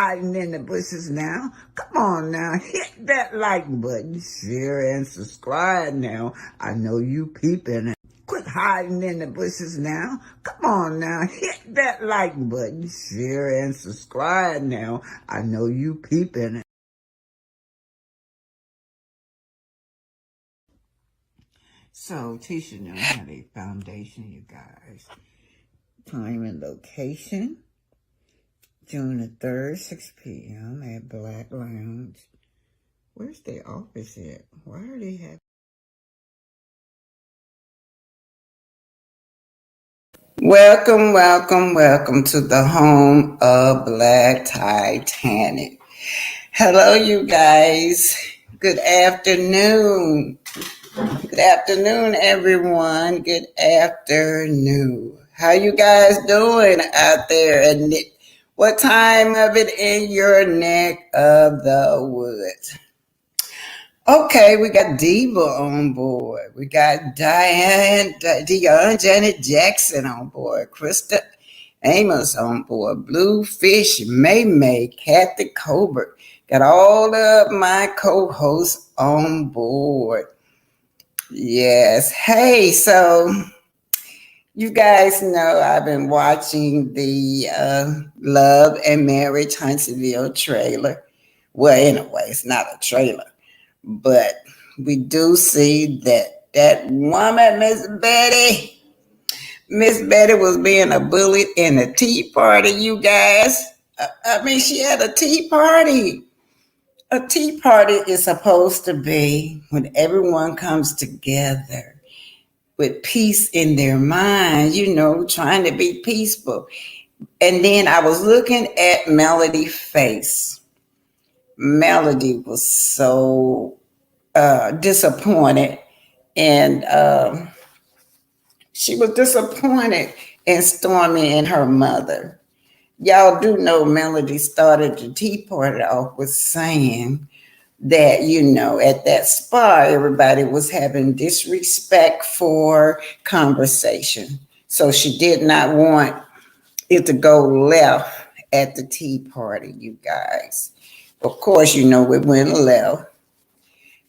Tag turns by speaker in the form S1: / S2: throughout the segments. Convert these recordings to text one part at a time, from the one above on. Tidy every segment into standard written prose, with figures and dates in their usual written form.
S1: hiding in the bushes now. Come on now, hit that like button, share and subscribe now. I know you peeping. Quit hiding in the bushes now. Come on now, hit that like button, share and subscribe now. I know you peeping. So, teaching them how to foundation, you guys. Time and location. June the 3rd, 6 p.m. at Black Lounge. Where's their office at? Why are they having... Welcome, welcome, welcome to the home of Black Titanic. Hello, you guys. Good afternoon. Good afternoon, everyone. Good afternoon. How you guys doing out there? And what time of it in your neck of the woods? Okay, we got Diva on board. We got Dion Janet Jackson on board. Krista Amos on board. Bluefish, May, Kathy Colbert. Got all of my co-hosts on board. Yes. Hey, so you guys know I've been watching the Love and Marriage Huntsville trailer. Well, anyway, it's not a trailer, but we do see that woman, Miss Betty was being a bully in a tea party, you guys. I mean, she had a tea party. A tea party is supposed to be when everyone comes together with peace in their mind, trying to be peaceful. And then I was looking at Melody's face. Melody was so disappointed, and she was disappointed in Stormy and her mother. Y'all do know Melody started the tea party off with saying that, at that spa, everybody was having disrespect for conversation. So she did not want it to go left at the tea party, you guys. Of course, it went left.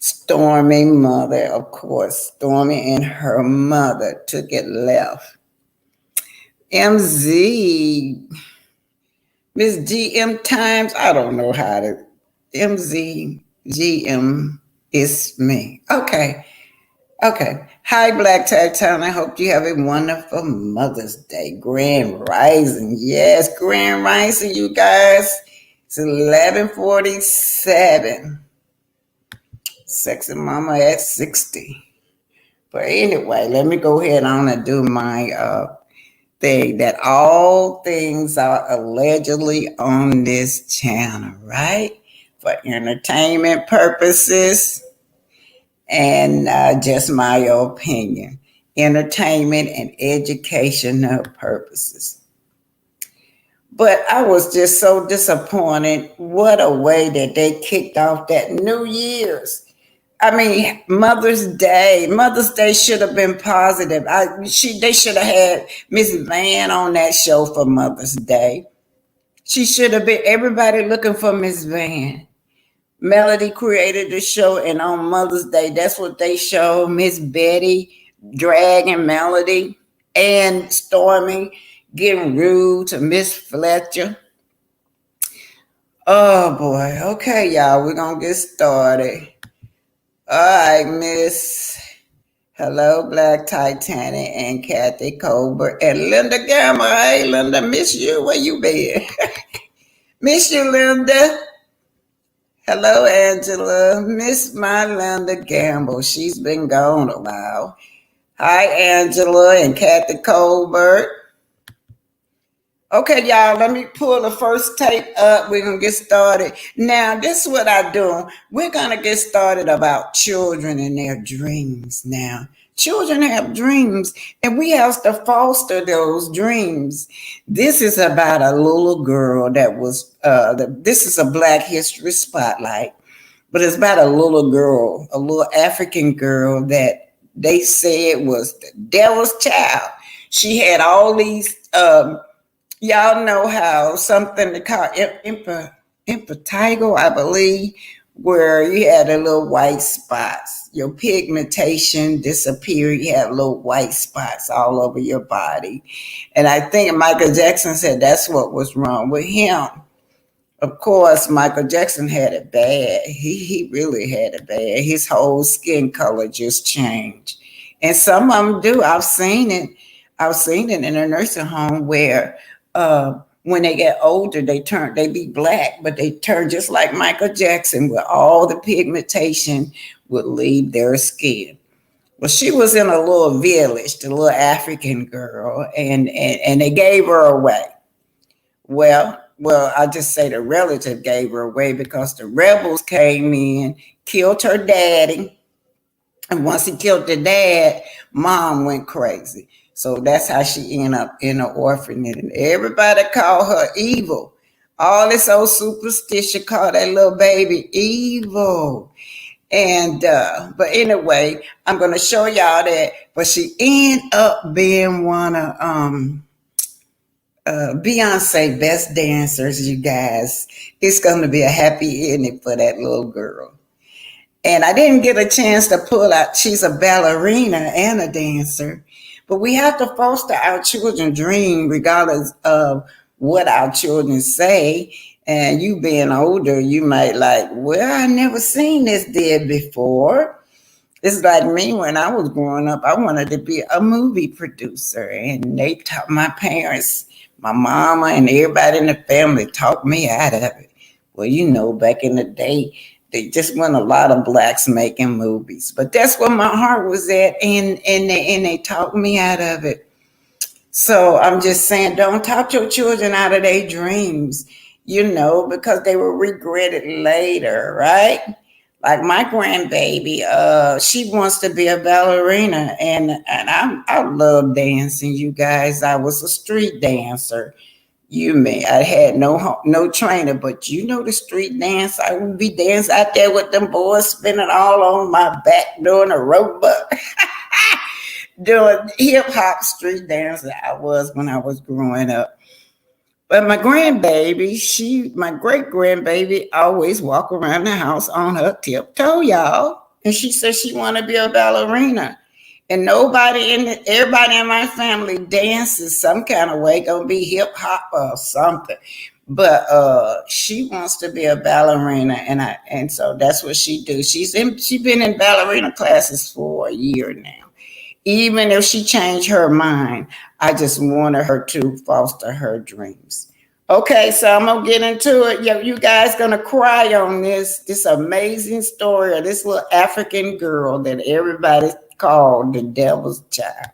S1: Stormy mother, of course, Stormy and her mother took it left. MZ, Miss GM Times, I don't know how to, MZ GM is me. Okay. Hi, Black Titanic. I hope you have a wonderful Mother's Day. Grand Rising. Yes, Grand Rising, you guys. It's 11:47. Sexy mama at 60. But anyway, let me go ahead on and do my thing that all things are allegedly on this channel, right? For entertainment purposes and just my opinion. Entertainment and educational purposes. But I was just so disappointed. What a way that they kicked off that New Year's. I mean, Mother's Day should have been positive. They should have had Miss Van on that show for Mother's Day. She should have been everybody looking for Miss Van. Melody created the show, and on Mother's Day, that's what they show. Miss Betty dragging Melody and Stormy getting rude to Miss Fletcher. Oh boy. Okay, y'all, we're gonna get started. All right, Miss. Hello, Black Titanic and Kathy Colbert and Linda Gamma. Hey, Linda, miss you. Where you been? Miss you, Linda. Hello, Angela. Miss my Linda Gamble. She's been gone a while. Hi, Angela and Kathy Colbert. Okay, y'all, let me pull the first tape up. We're going to get started. Now, this is what I do. We're going to get started about children and their dreams now. Children have dreams, and we have to foster those dreams. This is about a little girl that was, this is a Black History Spotlight, but it's about a little girl, a little African girl that they said was the devil's child. She had all these... y'all know how something to call impetigo, I believe, where you had a little white spots. Your pigmentation disappeared. You had little white spots all over your body. And I think Michael Jackson said that's what was wrong with him. Of course, Michael Jackson had it bad. He really had it bad. His whole skin color just changed. And some of them do. I've seen it. I've seen it in a nursing home where when they get older, they be black, but they turn just like Michael Jackson, where all the pigmentation would leave their skin. Well, she was in a little village, the little African girl, and they gave her away. Well, I just say the relative gave her away because the rebels came in, killed her daddy, and once he killed the dad, mom went crazy. So that's how she ended up in an orphanage. And everybody called her evil. All this old superstition called that little baby evil. And but anyway, I'm gonna show y'all that. But she ended up being one of Beyonce best dancers, you guys. It's going to be a happy ending for that little girl. And I didn't get a chance to pull out. She's a ballerina and a dancer. But we have to foster our children's dream regardless of what our children say. And you being older, you might like, well, I never seen this did before. It's like me when I was growing up, I wanted to be a movie producer. And they taught my parents, my mama, and everybody in the family talked me out of it. Well, back in the day, they just weren't a lot of blacks making movies. But that's where my heart was at, and they talked me out of it. So I'm just saying, don't talk your children out of their dreams, because they will regret it later, right? Like my grandbaby, she wants to be a ballerina, and I love dancing, you guys. I was a street dancer. I had no trainer, but the street dance. I would be dancing out there with them boys spinning all on my back doing a robot, doing hip hop street dance. I was when I was growing up. But my my great grandbaby, always walk around the house on her tiptoe, y'all. And she said she want to be a ballerina. And everybody in my family dances some kind of way, gonna be hip hop or something. But she wants to be a ballerina, and so that's what she do. She's been in ballerina classes for a year now. Even if she changed her mind, I just wanted her to foster her dreams. Okay, so I'm gonna get into it. You guys gonna cry on this amazing story of this little African girl that everybody called the devil's child.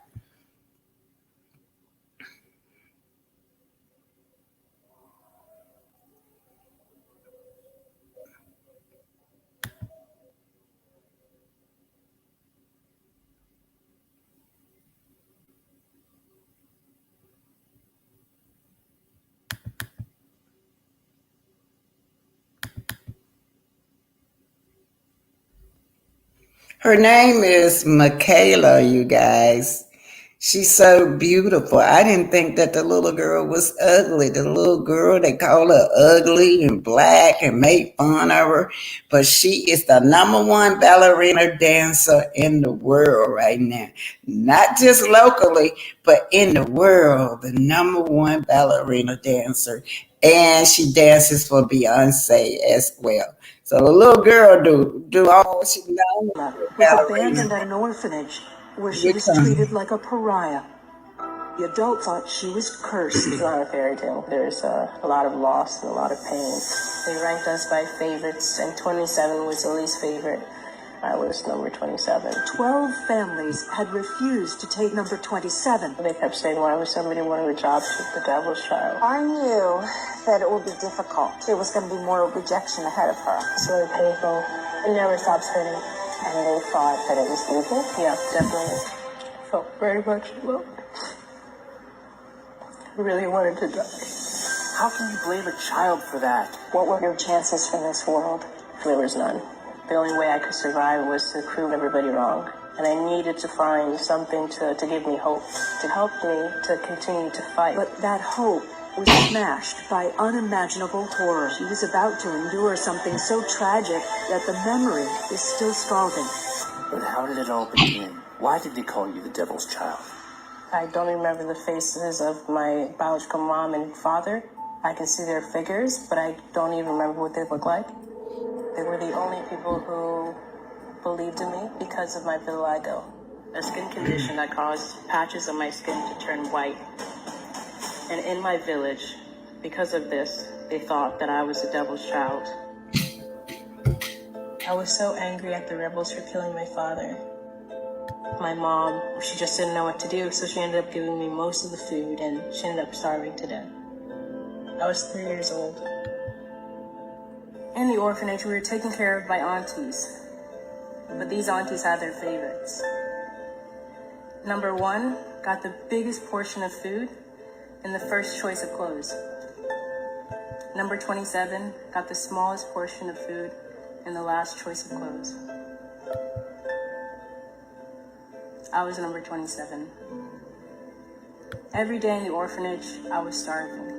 S1: Her name is Michaela, you guys. She's so beautiful. I didn't think that the little girl was ugly. The little girl, they call her ugly and black and made fun of her. But she is the number one ballerina dancer in the world right now. Not just locally, but in the world. The number one ballerina dancer. And she dances for Beyonce as well. So the little girl do all she knows.
S2: Was abandoned at an orphanage where she was treated like a pariah. The adult thought she was cursed.
S3: It's not a fairy tale. There's a lot of loss and a lot of pain. They ranked us by favorites, and 27 was the least favorite. I was number 27.
S2: 12 families had refused to take number 27.
S3: They kept saying, why was somebody wanting a job with the devil's child?
S4: I knew that it would be difficult. There was going to be more rejection ahead of her.
S3: It's really painful. It never stops hurting.
S4: And they thought that it was evil?
S3: Yeah, definitely. I felt very much alone. I really wanted to die.
S5: How can you blame a child for that?
S4: What were your chances for this world?
S3: There was none. The only way I could survive was to prove everybody wrong. And I needed to find something to give me hope, to help me to continue to fight.
S2: But that hope was smashed by unimaginable horror. She was about to endure something so tragic that the memory is still scalding.
S5: But how did it all begin? Why did they call you the devil's child?
S3: I don't remember the faces of my biological mom and father. I can see their figures, but I don't even remember what they look like. They were the only people who believed in me because of my vitiligo, a skin condition that caused patches of my skin to turn white. And in my village, because of this, they thought that I was the devil's child. I was so angry at the rebels for killing my father. My mom, she just didn't know what to do, so she ended up giving me most of the food, and she ended up starving to death. I was 3 years old. In the orphanage, we were taken care of by aunties, but these aunties had their favorites. Number 1 got the biggest portion of food and the first choice of clothes. Number 27 got the smallest portion of food and the last choice of clothes. I was number 27. Every day in the orphanage, I was starving.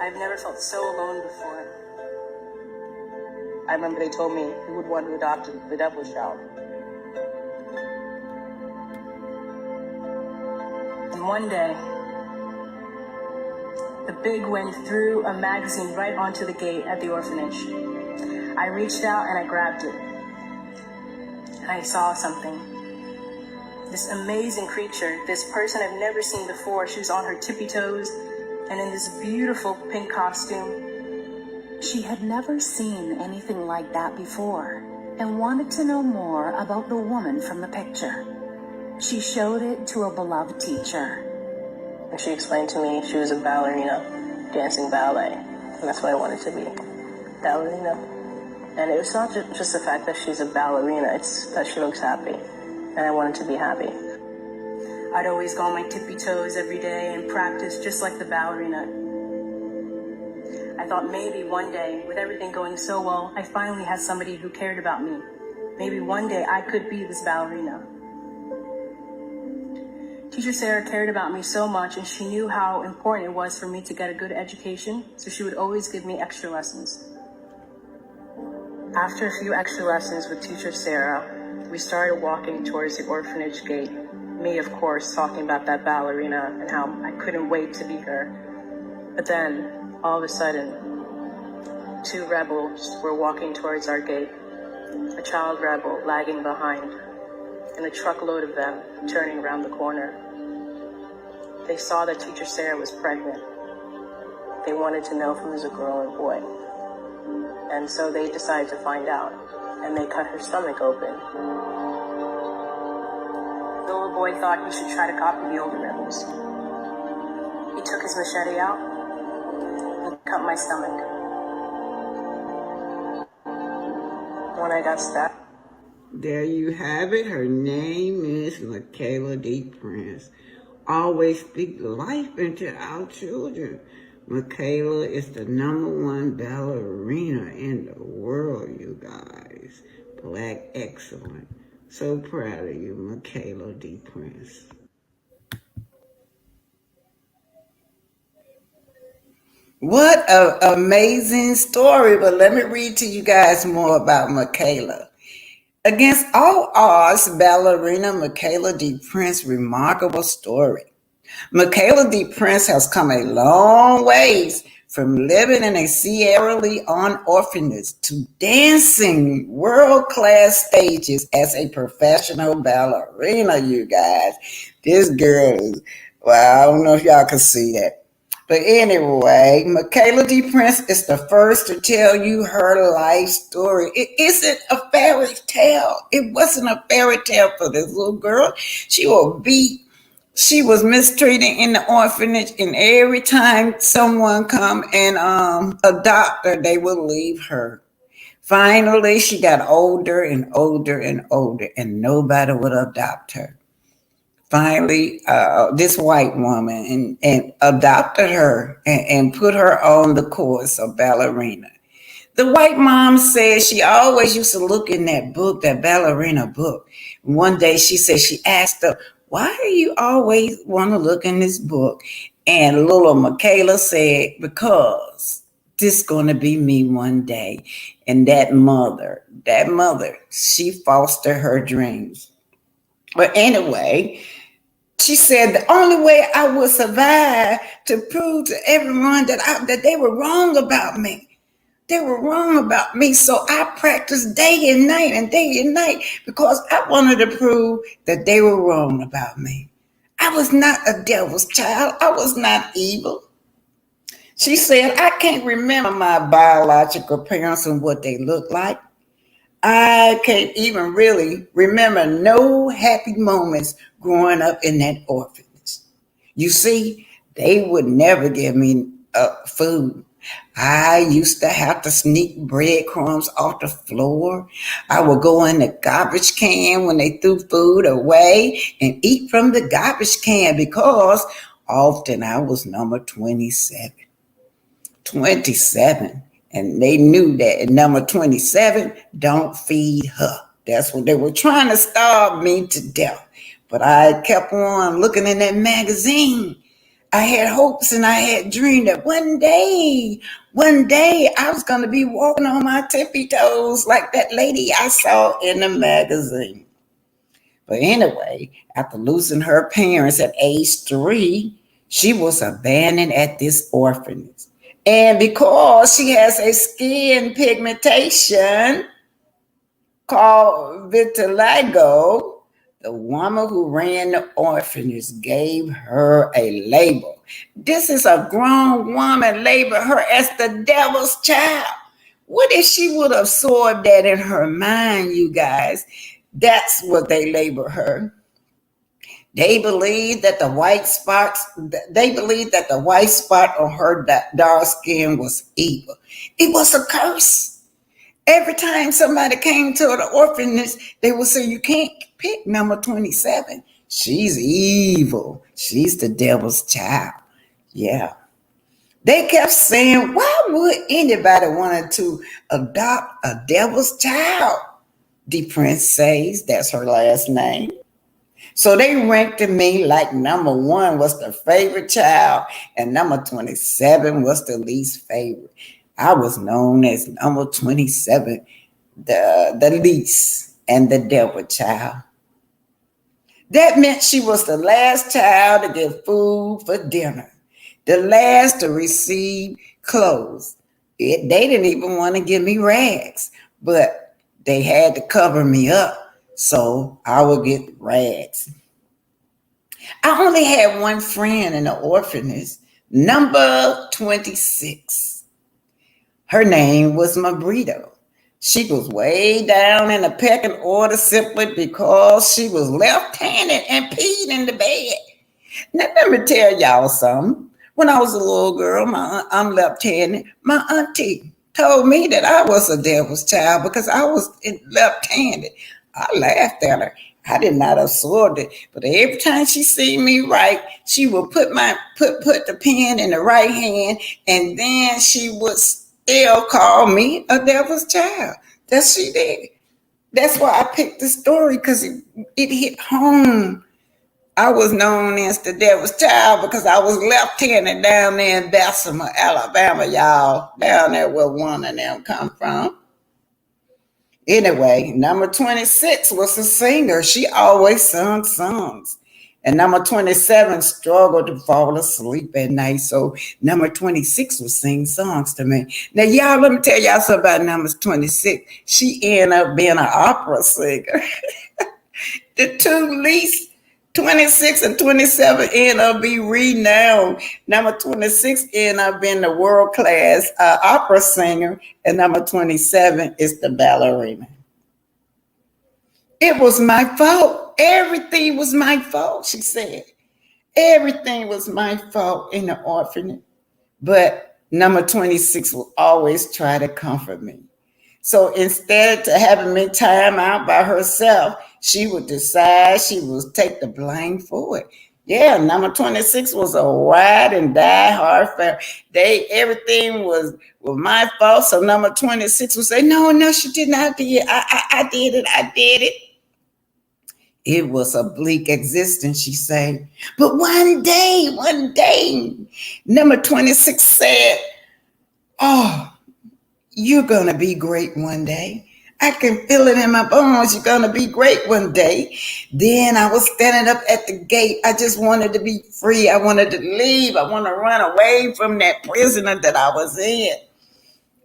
S3: I've never felt so alone before. I remember they told me who would want to adopt the devil's child. And one day, the big wind threw a magazine right onto the gate at the orphanage. I reached out and I grabbed it. And I saw something. This amazing creature, this person I've never seen before. She was on her tippy toes and in this beautiful pink costume.
S6: She had never seen anything like that before and wanted to know more about the woman from the picture. She showed it to a beloved teacher.
S3: And she explained to me she was a ballerina dancing ballet. And that's what I wanted to be, ballerina. And it was not just the fact that she's a ballerina, it's that she looks happy. And I wanted to be happy. I'd always go on my tippy toes every day and practice just like the ballerina. I thought maybe one day, with everything going so well, I finally had somebody who cared about me. Maybe one day I could be this ballerina. Teacher Sarah cared about me so much, and she knew how important it was for me to get a good education, so she would always give me extra lessons. After a few extra lessons with Teacher Sarah, we started walking towards the orphanage gate. Me, of course, talking about that ballerina and how I couldn't wait to be her. But then, all of a sudden, 2 rebels were walking towards our gate, a child rebel lagging behind, and a truckload of them turning around the corner. They saw that Teacher Sarah was pregnant. They wanted to know if it was a girl or a boy. And so they decided to find out, and they cut her stomach open. The little boy thought he should try to copy the older rebels. He took his machete out and cut my stomach. When I got stabbed.
S1: There you have it. Her name is Michaela D. Prince. Always speak life into our children. Michaela is the #1 ballerina in the world, you guys. Black excellent. So proud of you, Michaela D. Prince. What an amazing story. But let me read to you guys more about Michaela. Against all odds, ballerina Michaela D. Prince's remarkable story. Michaela D. Prince has come a long ways from living in a Sierra Leone orphanage to dancing world-class stages as a professional ballerina, you guys. This girl is, well, I don't know if y'all can see that. But anyway, Michaela D. Prince is the first to tell you her life story. It isn't a fairy tale. It wasn't a fairy tale for this little girl. She was beat. She was mistreated in the orphanage, and every time someone come and adopt her, they would leave her. Finally, she got older and older and older, and nobody would adopt her. Finally, this white woman and adopted her and put her on the course of ballerina. The white mom said she always used to look in that book, that ballerina book. One day she said she asked her, why do you always want to look in this book? And little Michaela said, because this going to be me one day. And that mother, she fostered her dreams. But anyway, she said the only way I would survive to prove to everyone that they were wrong about me. They were wrong about me. So I practiced day and night because I wanted to prove that they were wrong about me. I was not a devil's child. I was not evil. She said, I can't remember my biological parents and what they looked like. I can't even really remember no happy moments growing up in that orphanage. You see, they would never give me food. I used to have to sneak breadcrumbs off the floor. I would go in the garbage can when they threw food away and eat from the garbage can because often I was number 27. 27. And they knew that at number 27, don't feed her. That's what they were trying to starve me to death. But I kept on looking in that magazine. I had hopes and I had dreamed that one day I was going to be walking on my tippy toes like that lady I saw in the magazine. But anyway, after losing her parents at age 3, she was abandoned at this orphanage. And because she has a skin pigmentation called vitiligo, the woman who ran the orphanage gave her a label. This is a grown woman labeled her as the devil's child. What if she would have absorbed that in her mind, you guys? That's what they labeled her. They believed that the white spot on her dark skin was evil. It was a curse. Every time somebody came to the orphanage, they would say, you can't pick number 27. She's evil. She's the devil's child. Yeah. They kept saying, why would anybody want to adopt a devil's child? The prince says, that's her last name. So they ranked me like number 1 was the favorite child and number 27 was the least favorite. I was known as number 27, the least, and the devil child. That meant she was the last child to get food for dinner, the last to receive clothes. They didn't even want to give me rags, but they had to cover me up, so I would get rags. I only had one friend in the orphanage, number 26. Her name was Mabrito. She was way down in the pecking order simply because she was left-handed and peed in the bed. Now, let me tell y'all something. When I was a little girl, I'm left-handed. My auntie told me that I was a devil's child because I was left-handed. I laughed at her. I did not absorb it, but every time she see me write, she would put the pen in the right hand, and then she would still call me a devil's child. That she did. That's why I picked the story, because it hit home. I was known as the devil's child because I was left-handed down there in Bessemer, Alabama, y'all. Down there where one of them come from. Anyway, number 26 was a singer. She always sung songs. And number 27 struggled to fall asleep at night. So number 26 would sing songs to me. Now, y'all, let me tell y'all something about number 26. She ended up being an opera singer. The two least, 26 and 27, end up being renowned. Number 26 ended up being the world-class opera singer. And number 27 is the ballerina. It was my fault. Everything was my fault, she said. Everything was my fault in the orphanage. But number 26 will always try to comfort me. So instead of having me time out by herself, she would decide she would take the blame for it. Yeah, number 26 was a ride and die hard fan. Everything was my fault. So number 26 would say, no, she did not do it. I did it. It was a bleak existence, she said. But one day, number 26 said, oh, you're going to be great one day. I can feel it in my bones. You're going to be great one day. Then I was standing up at the gate. I just wanted to be free. I wanted to leave. I wanted to run away from that prisoner that I was in.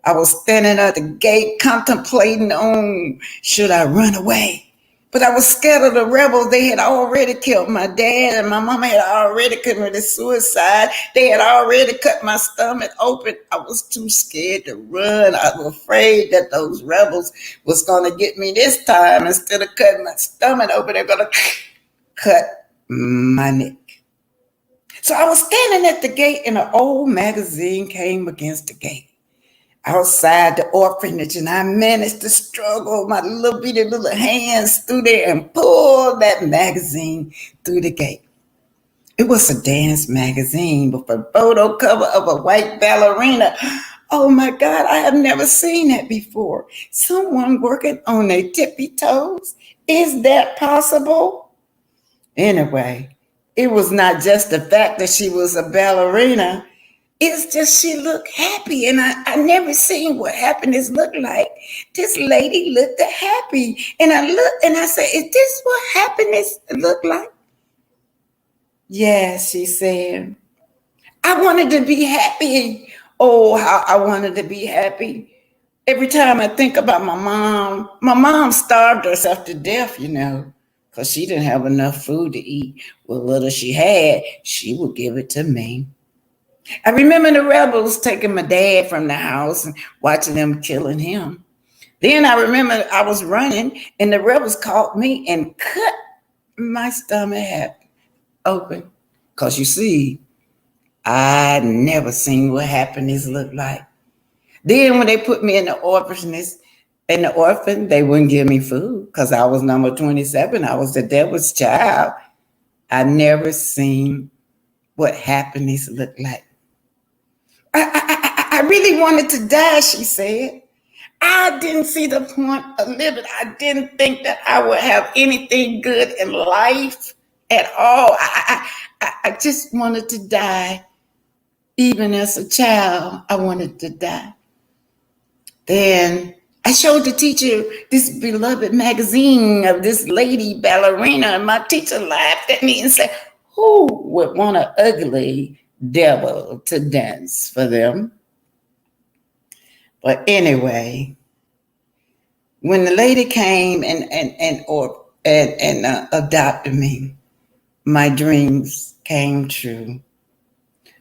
S1: I was standing at the gate contemplating on should I run away. But I was scared of the rebels. They had already killed my dad, and my mama had already committed suicide. They had already cut my stomach open. I was too scared to run. I was afraid that those rebels was going to get me this time. Instead of cutting my stomach open, they're going to cut my neck. So I was standing at the gate, and an old magazine came against the gate outside the orphanage, and I managed to struggle my little bitty little hands through there and pull that magazine through the gate. It was a dance magazine with a photo cover of a white ballerina. Oh my God, I have never seen that before. Someone working on their tippy toes. Is that possible? Anyway, it was not just the fact that she was a ballerina. It's just she looked happy, and I never seen what happiness looked like. This lady looked happy, and I looked and I said, "Is this what happiness looked like?" Yes, she said. I wanted to be happy. Oh, how I wanted to be happy. Every time I think about my mom starved herself to death, because she didn't have enough food to eat. What little she had, she would give it to me. I remember the rebels taking my dad from the house and watching them killing him. Then I remember I was running and the rebels caught me and cut my stomach open. Because you see, I'd never seen what happiness looked like. Then when they put me in the orphan, they wouldn't give me food because I was number 27. I was the devil's child. I never seen what happiness looked like. I really wanted to die, she said. I didn't see the point of living. I didn't think that I would have anything good in life at all. I just wanted to die. Even as a child, I wanted to die. Then I showed the teacher this beloved magazine of this lady ballerina, and my teacher laughed at me and said, who would want an ugly devil to dance for them? But anyway, when the lady came and adopted me, my dreams came true.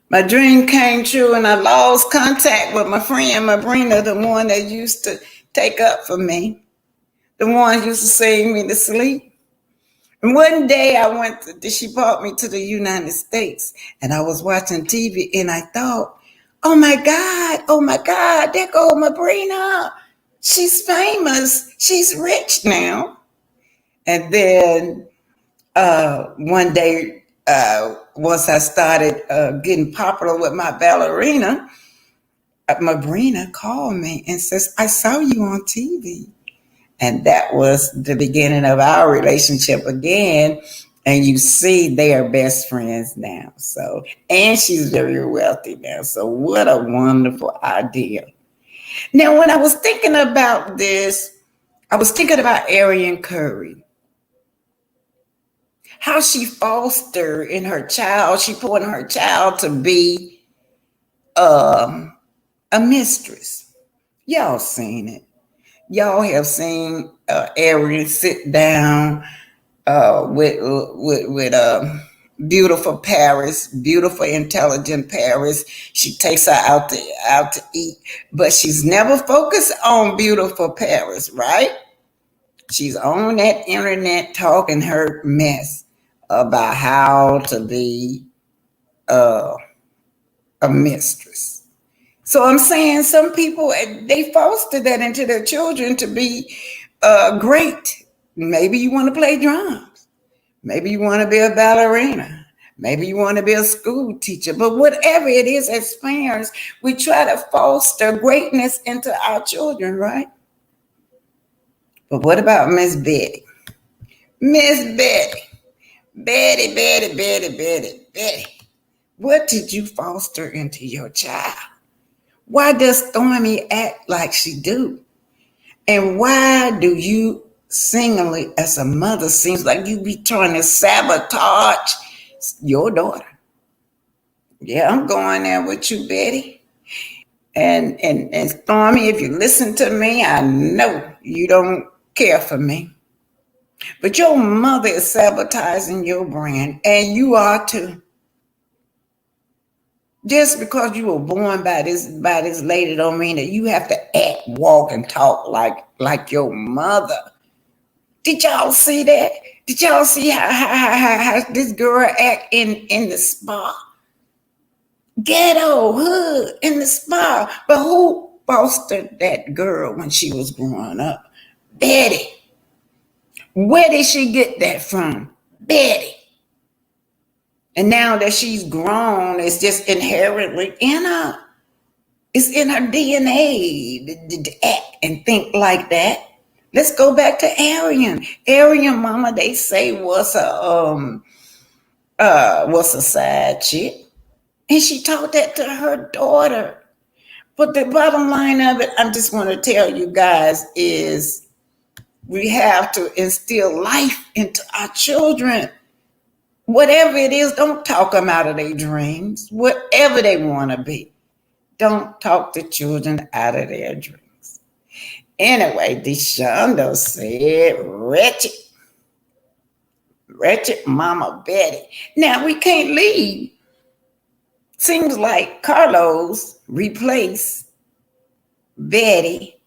S1: My dream came true, and I lost contact with my friend Mabrina, the one that used to take up for me, the one who used to sing me to sleep. And one day she brought me to the United States, and I was watching TV, and I thought, oh my God, there goes Mabrina. She's famous. She's rich now. And then one day, once I started getting popular with my ballerina, Mabrina called me and says, I saw you on TV. And that was the beginning of our relationship again. And you see, they are best friends now. So, and she's very wealthy now. So what a wonderful idea. Now, when I was thinking about this, I was thinking about Arian Curry. How she fostered in her child, she put in her child to be a mistress. Y'all seen it. Y'all have seen Arian sit down with beautiful Paris, beautiful, intelligent Paris. She takes her out to eat, but she's never focused on beautiful Paris, right? She's on that internet talking her mess about how to be a mistress. So I'm saying some people, they foster that into their children to be great. Maybe you want to play drums. Maybe you want to be a ballerina. Maybe you want to be a school teacher. But whatever it is, as parents, we try to foster greatness into our children, right? But what about Miss Betty? Miss Betty. Betty. What did you foster into your child? Why does Stormy act like she do? And why do you singly as a mother seems like you be trying to sabotage your daughter? Yeah, I'm going there with you, Betty. And Stormy, if you listen to me, I know you don't care for me. But your mother is sabotaging your brand, and you are too. Just because you were born by this lady don't mean that you have to act, walk, and talk like your mother. Did y'all see that? Did y'all see how this girl act in the spa? Ghetto hood in the spa. But who fostered that girl when she was growing up? Betty. Where did she get that from? Betty. And now that she's grown, it's just inherently in her. It's in her DNA to act and think like that. Let's go back to Arian. Arian mama, they say was a side chick. And she taught that to her daughter. But the bottom line of it, I just want to tell you guys, is we have to instill life into our children. Whatever it is, don't talk them out of their dreams. Whatever they want to be, don't talk the children out of their dreams. Anyway, DeShonda said, wretched Mama Betty. Now, we can't leave. Seems like Carlos replaced Betty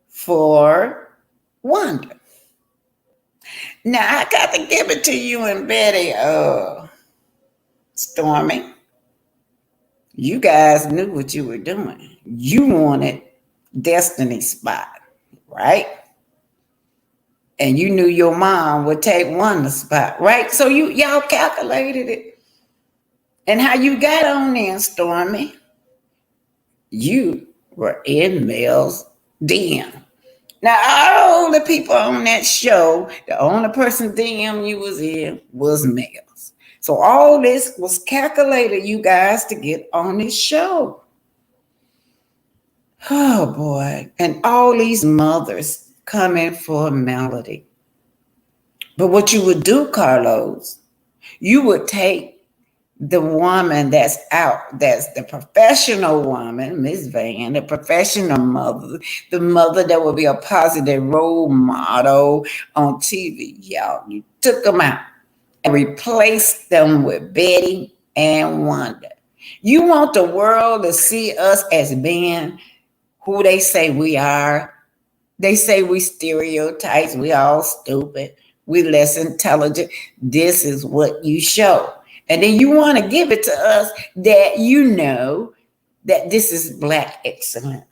S1: for Wanda. Now, I got to give it to you and Betty, Stormy. You guys knew what you were doing. You wanted Destiny's spot, right? And you knew your mom would take Wanda's spot, right? So y'all calculated it. And how you got on there, Stormy? You were in Mel's DM. Now, all the people on that show, the only person DM you was in was Mel's. So all this was calculated, you guys, to get on this show. Oh, boy. And all these mothers coming for Melody. But what you would do, Carlos, you would take the woman that's out, that's the professional woman, Miss Van, the professional mother, the mother that will be a positive role model on TV. Y'all, you took them out and replaced them with Betty and Wanda. You want the world to see us as being who they say we are. They say we stereotypes, we all stupid, we less intelligent. This is what you show. And then you want to give it to us that you know that this is Black excellent.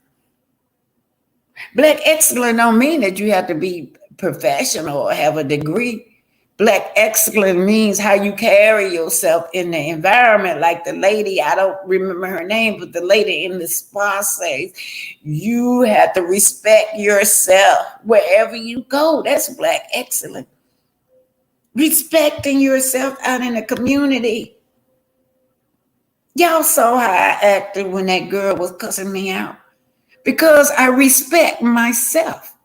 S1: Black excellent don't mean that you have to be professional or have a degree. Black excellent means how you carry yourself in the environment. Like the lady, I don't remember her name, but the lady in the spa says, you have to respect yourself wherever you go. That's Black excellent. Respecting yourself out in the community. Y'all saw how I acted when that girl was cussing me out. Because I respect myself.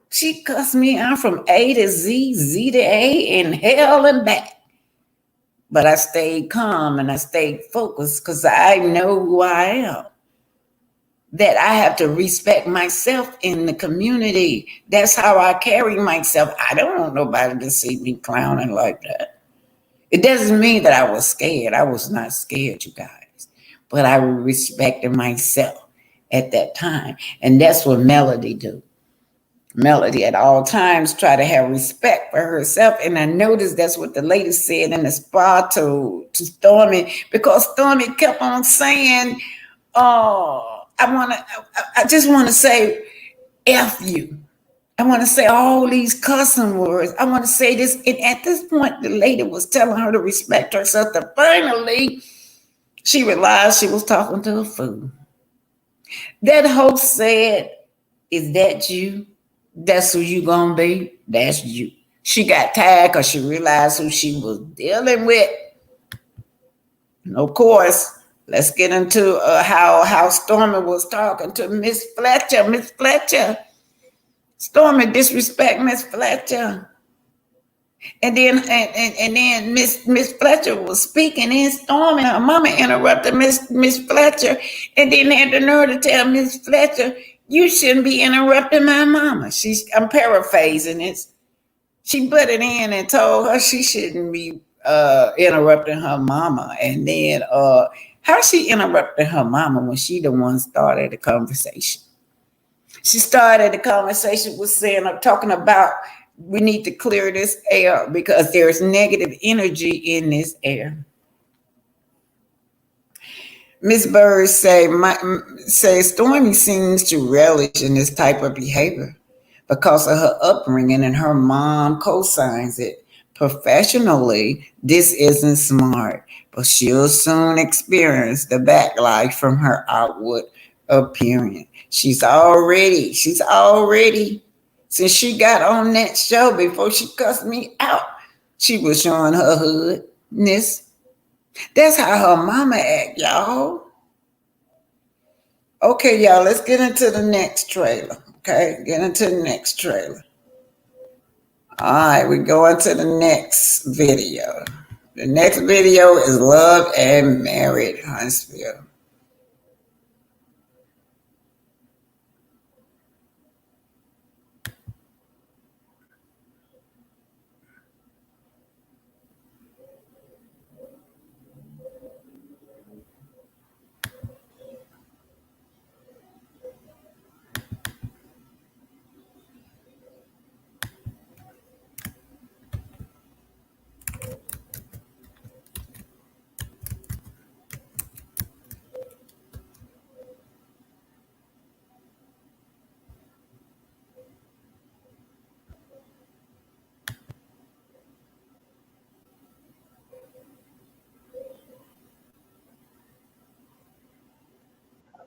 S1: She cussed me out from A to Z, Z to A, and hell and back. But I stayed calm and I stayed focused because I know who I am. That I have to respect myself in the community. That's how I carry myself. I don't want nobody to see me clowning like that. It doesn't mean that I was scared. I was not scared, you guys. But I respected myself at that time. And that's what Melody do. Melody at all times try to have respect for herself. And I noticed that's what the lady said in the spa to Stormy. Because Stormy kept on saying, I just want to say F you. I want to say all these cussing words. I want to say this. And at this point, the lady was telling her to respect herself. That finally, she realized she was talking to a fool. That host said, is that you? That's who you gonna be? That's you. She got tired because she realized who she was dealing with. And of course, let's get into how Stormy was talking to Miss Fletcher. Miss Fletcher, Stormy disrespect Miss Fletcher. And then Miss Fletcher was speaking in Stormy. Her mama interrupted Miss Fletcher, and then had the nerve to tell Miss Fletcher, "You shouldn't be interrupting my mama." I'm paraphrasing it. She butted in and told her she shouldn't be interrupting her mama. And then how she interrupted her mama when she the one started the conversation? She started the conversation with talking about we need to clear this air because there's negative energy in this air. Miss Bird say Stormy seems to relish in this type of behavior because of her upbringing, and her mom co-signs it. Professionally, this isn't smart, but she'll soon experience the backlash from her outward appearance. She's already, since she got on that show before she cussed me out, she was showing her hoodness. That's how her mama act, y'all. Okay, y'all, let's get into the next trailer. Okay, get into the next trailer. All right, we're going to the next video. The next video is Love and Married Huntsville.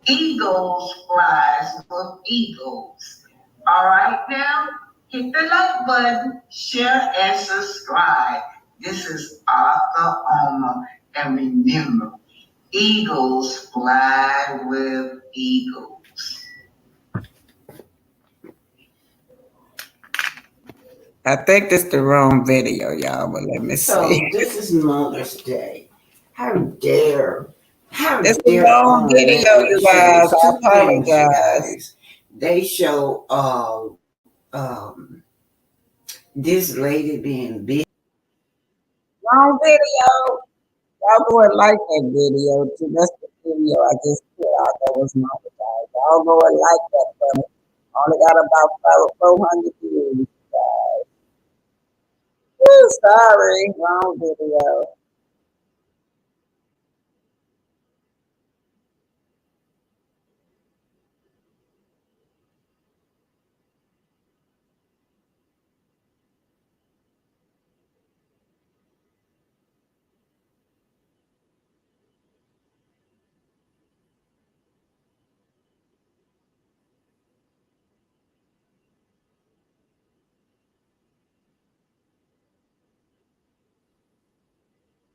S1: Eagles flies with eagles. All right, now hit the like button, share, and subscribe. This is Arthur Omer, and remember, eagles fly with eagles. I think this is the wrong video, y'all, but let me see.
S7: So this is Mother's Day. How dare
S1: It's the wrong video, you guys. I apologize.
S7: They show this lady being big.
S1: Wrong video. Y'all go and like that video too. That's the video I just put out. That was monetized. Y'all go and like that for me. Only got about 400 views, guys. Woo, sorry. Wrong video.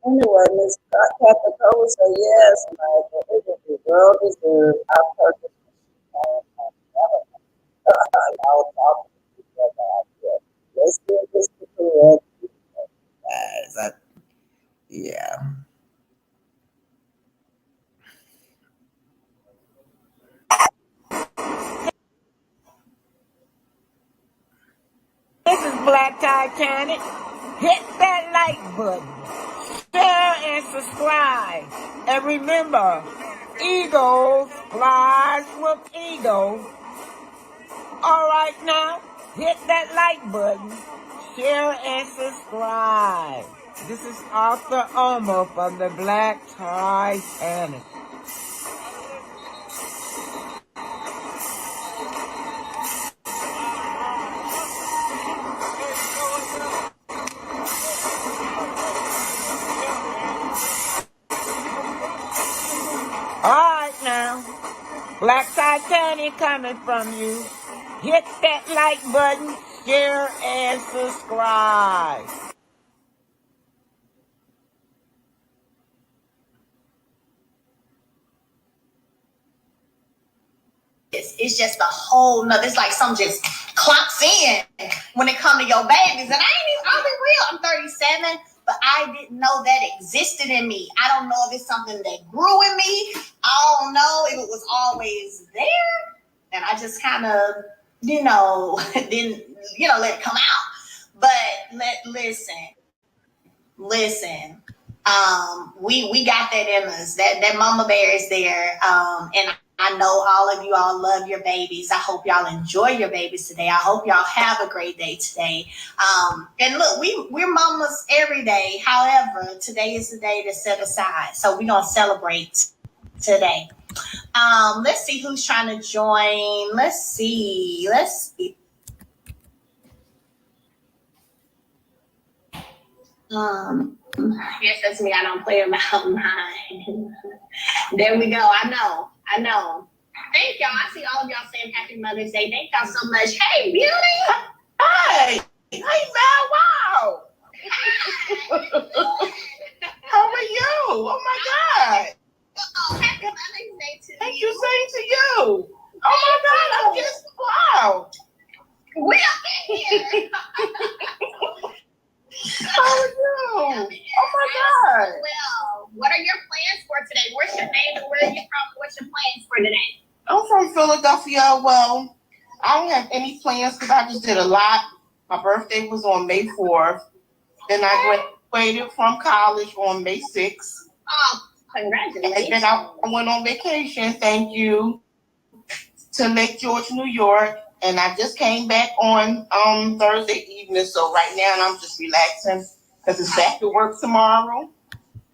S1: Anyway, Miss Capitol said yes, Michael. It was the world deserved our purpose. Y'all talking to each other out there. Let's get this to correct, guys. Yeah.
S8: This is Black Titanic. Hit that like button, share and subscribe. And remember, eagles flies with eagles. All right now, hit that like button, share and subscribe. This is Arthur Omer from the Black Titanic. Alright now, Black Titanic coming from you. Hit that like button, share, and subscribe.
S9: It's just a whole nother, it's like something just clocks in when it comes to your babies. And I'll be real, I'm 37, but I didn't know that existed in me. I don't know if it's something that grew in me. I don't know if it was always there. And I just kind of, didn't, let it come out. But listen, we got that in us. That mama bear is there. And I know all of you all love your babies. I hope y'all enjoy your babies today. I hope y'all have a great day today. And look, we're mamas every day. However, today is the day to set aside. So we're going to celebrate today. Let's see who's trying to join. Let's see. Yes, that's me. I don't play about mine. There we go. I know. Thank y'all. I see all of y'all saying Happy Mother's Day. Thank y'all so much. Hey, Beauty.
S8: Hey, Mel. Wow. How are you? Oh my God.
S9: Oh, Happy Mother's Day to
S8: Thank
S9: you.
S8: you, same to you. Oh my God, I'm just wow.
S9: We up in here.
S8: How are you? Oh my God.
S9: Well, what are your plans for today? Where's your name and where are you from? What's your plans for today?
S8: I'm from Philadelphia. Well, I don't have any plans because I just did a lot. My birthday was on May 4th. Then I graduated from college on May 6th.
S9: Oh, congratulations.
S8: And then I went on vacation, thank you, to Lake George, New York. And I just came back on Thursday evening. So right now I'm just relaxing because it's back to work tomorrow.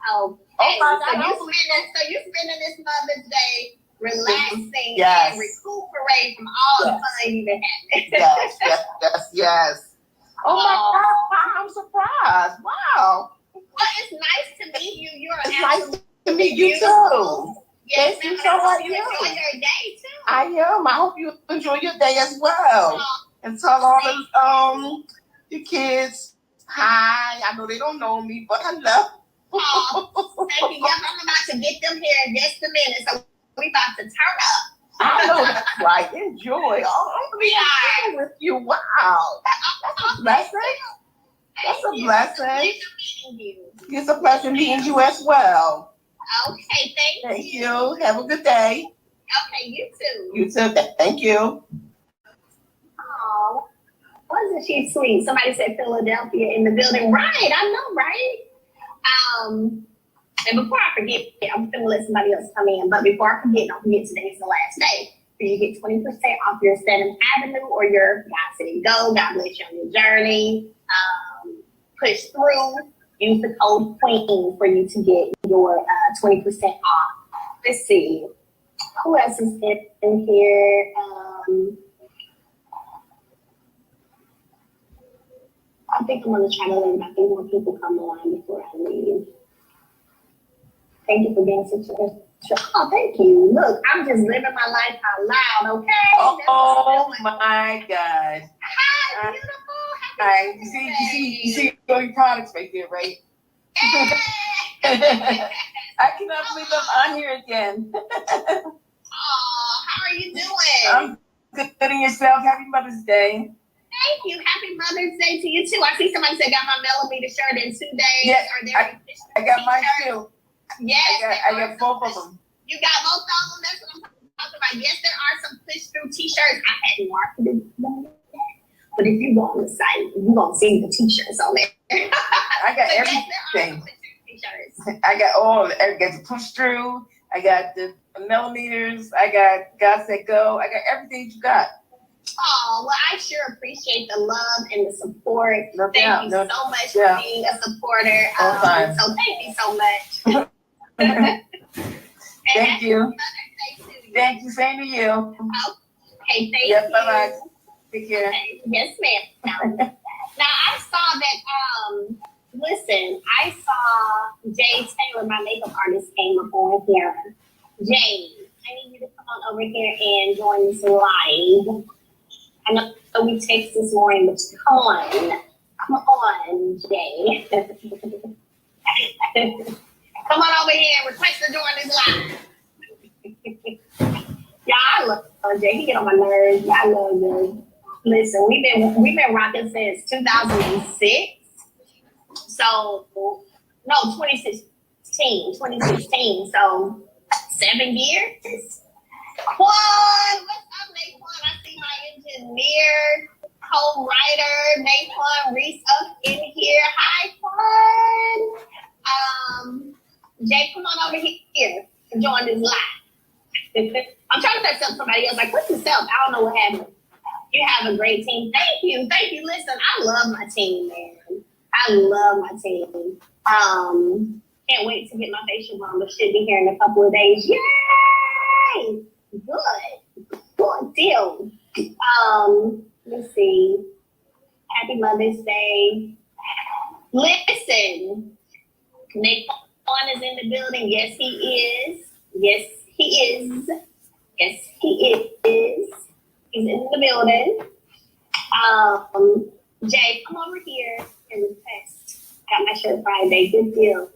S9: Oh,
S8: my God.
S9: So you're spending this Mother's Day relaxing
S8: Yes.
S9: and recuperating from all the fun you've been having.
S8: Yes. Oh my God, I'm surprised. Wow.
S9: Well, it's nice to meet you. You're
S8: It's
S9: an
S8: nice
S9: absolute
S8: to meet you
S9: beautiful.
S8: too.
S9: Yes,
S8: Thank you
S9: ma'am.
S8: so
S9: I hope
S8: much.
S9: you enjoy your day too.
S8: I am. I hope you enjoy your day as well. And tell all the kids hi. I know they don't know me, but hello.
S9: Oh, thank you. Yep, I'm about to get them here in just a minute. So we about to turn up.
S8: I know that's right. Enjoy. Oh, I'm here with you. Wow. That's a blessing. That's a blessing.
S9: Pleasure meeting you.
S8: It's a pleasure meeting you as well.
S9: Okay,
S8: Thank you. Have a good day.
S9: Okay, you too.
S8: You too. Thank you.
S9: Oh, wasn't she sweet? Somebody said Philadelphia in the building. Right, I know, right? And before I forget, I'm gonna let somebody else come in. But before I forget, don't forget today's the last day. So you get 20% off your 7th Avenue or your God City Go. God bless you on your journey. Push through. Use the code QUEEN for you to get your 20% off. Let's see. Who else is in here? I think I'm going to try to let about 3 more people come on before I leave. Thank you for being such a... Oh, thank you. Look, I'm just living my life out loud, okay?
S8: Oh my God.
S9: Hi, beautiful.
S8: Hi. You see all your products right there, right? I cannot believe I'm on here again.
S9: Oh, how are you doing?
S8: I'm good. And yourself. Happy Mother's Day.
S9: Thank you. Happy Mother's Day to you too. I see somebody said got my millimeter shirt in 2 days.
S8: Yes,
S9: Are there
S8: I got mine too.
S9: Yes,
S8: I got both of them.
S9: You got both of them. That's what I'm talking about. Yes, there are some push-through T-shirts. I hadn't marketed them yet, but if you go on the site, you're gonna see the T-shirts on there.
S8: I got everything.
S9: Yes, there are some push-through T-shirts.
S8: I got all. I got the push through. I got the millimeters. I got God Said Go. I got everything you got.
S9: Oh, well, I sure appreciate the love and the support.
S8: No
S9: Thank
S8: doubt.
S9: you so much for being a supporter. So thank you so much.
S8: Thank you. Thank you. Same to you.
S9: Okay, thank you.
S8: Yes, bye-bye. Take care.
S9: Okay. Yes, ma'am. Now, I saw that, listen, I saw Jay Taylor, my makeup artist, came up on here. Jay, I need you to come on over here and join this live. I know So we text this morning, but come on, Jay. Come on over here and request to join this live. Y'all, I love Jay. He get on my nerves. I love him. Listen, we've been rocking since 2006. So, no, 2016. So, 7 years. Quan, what's up, Naquan? I see my engineer, co-writer, Naquan Reese up in here. Hi, Quan. Jay, come on over here and join this live. I'm trying to set up somebody else. Like, what's yourself? I don't know what happened. You have a great team. Thank you. Listen, I love my team, man. I love my team. Can't wait to get my facial on, but should be here in a couple of days. Yay! Good deal. Let's see. Happy Mother's Day. Listen, Nick Vaughn is in the building. Yes, he is. He's in the building. Jay, come over here and request. Got my shirt Friday. Good deal.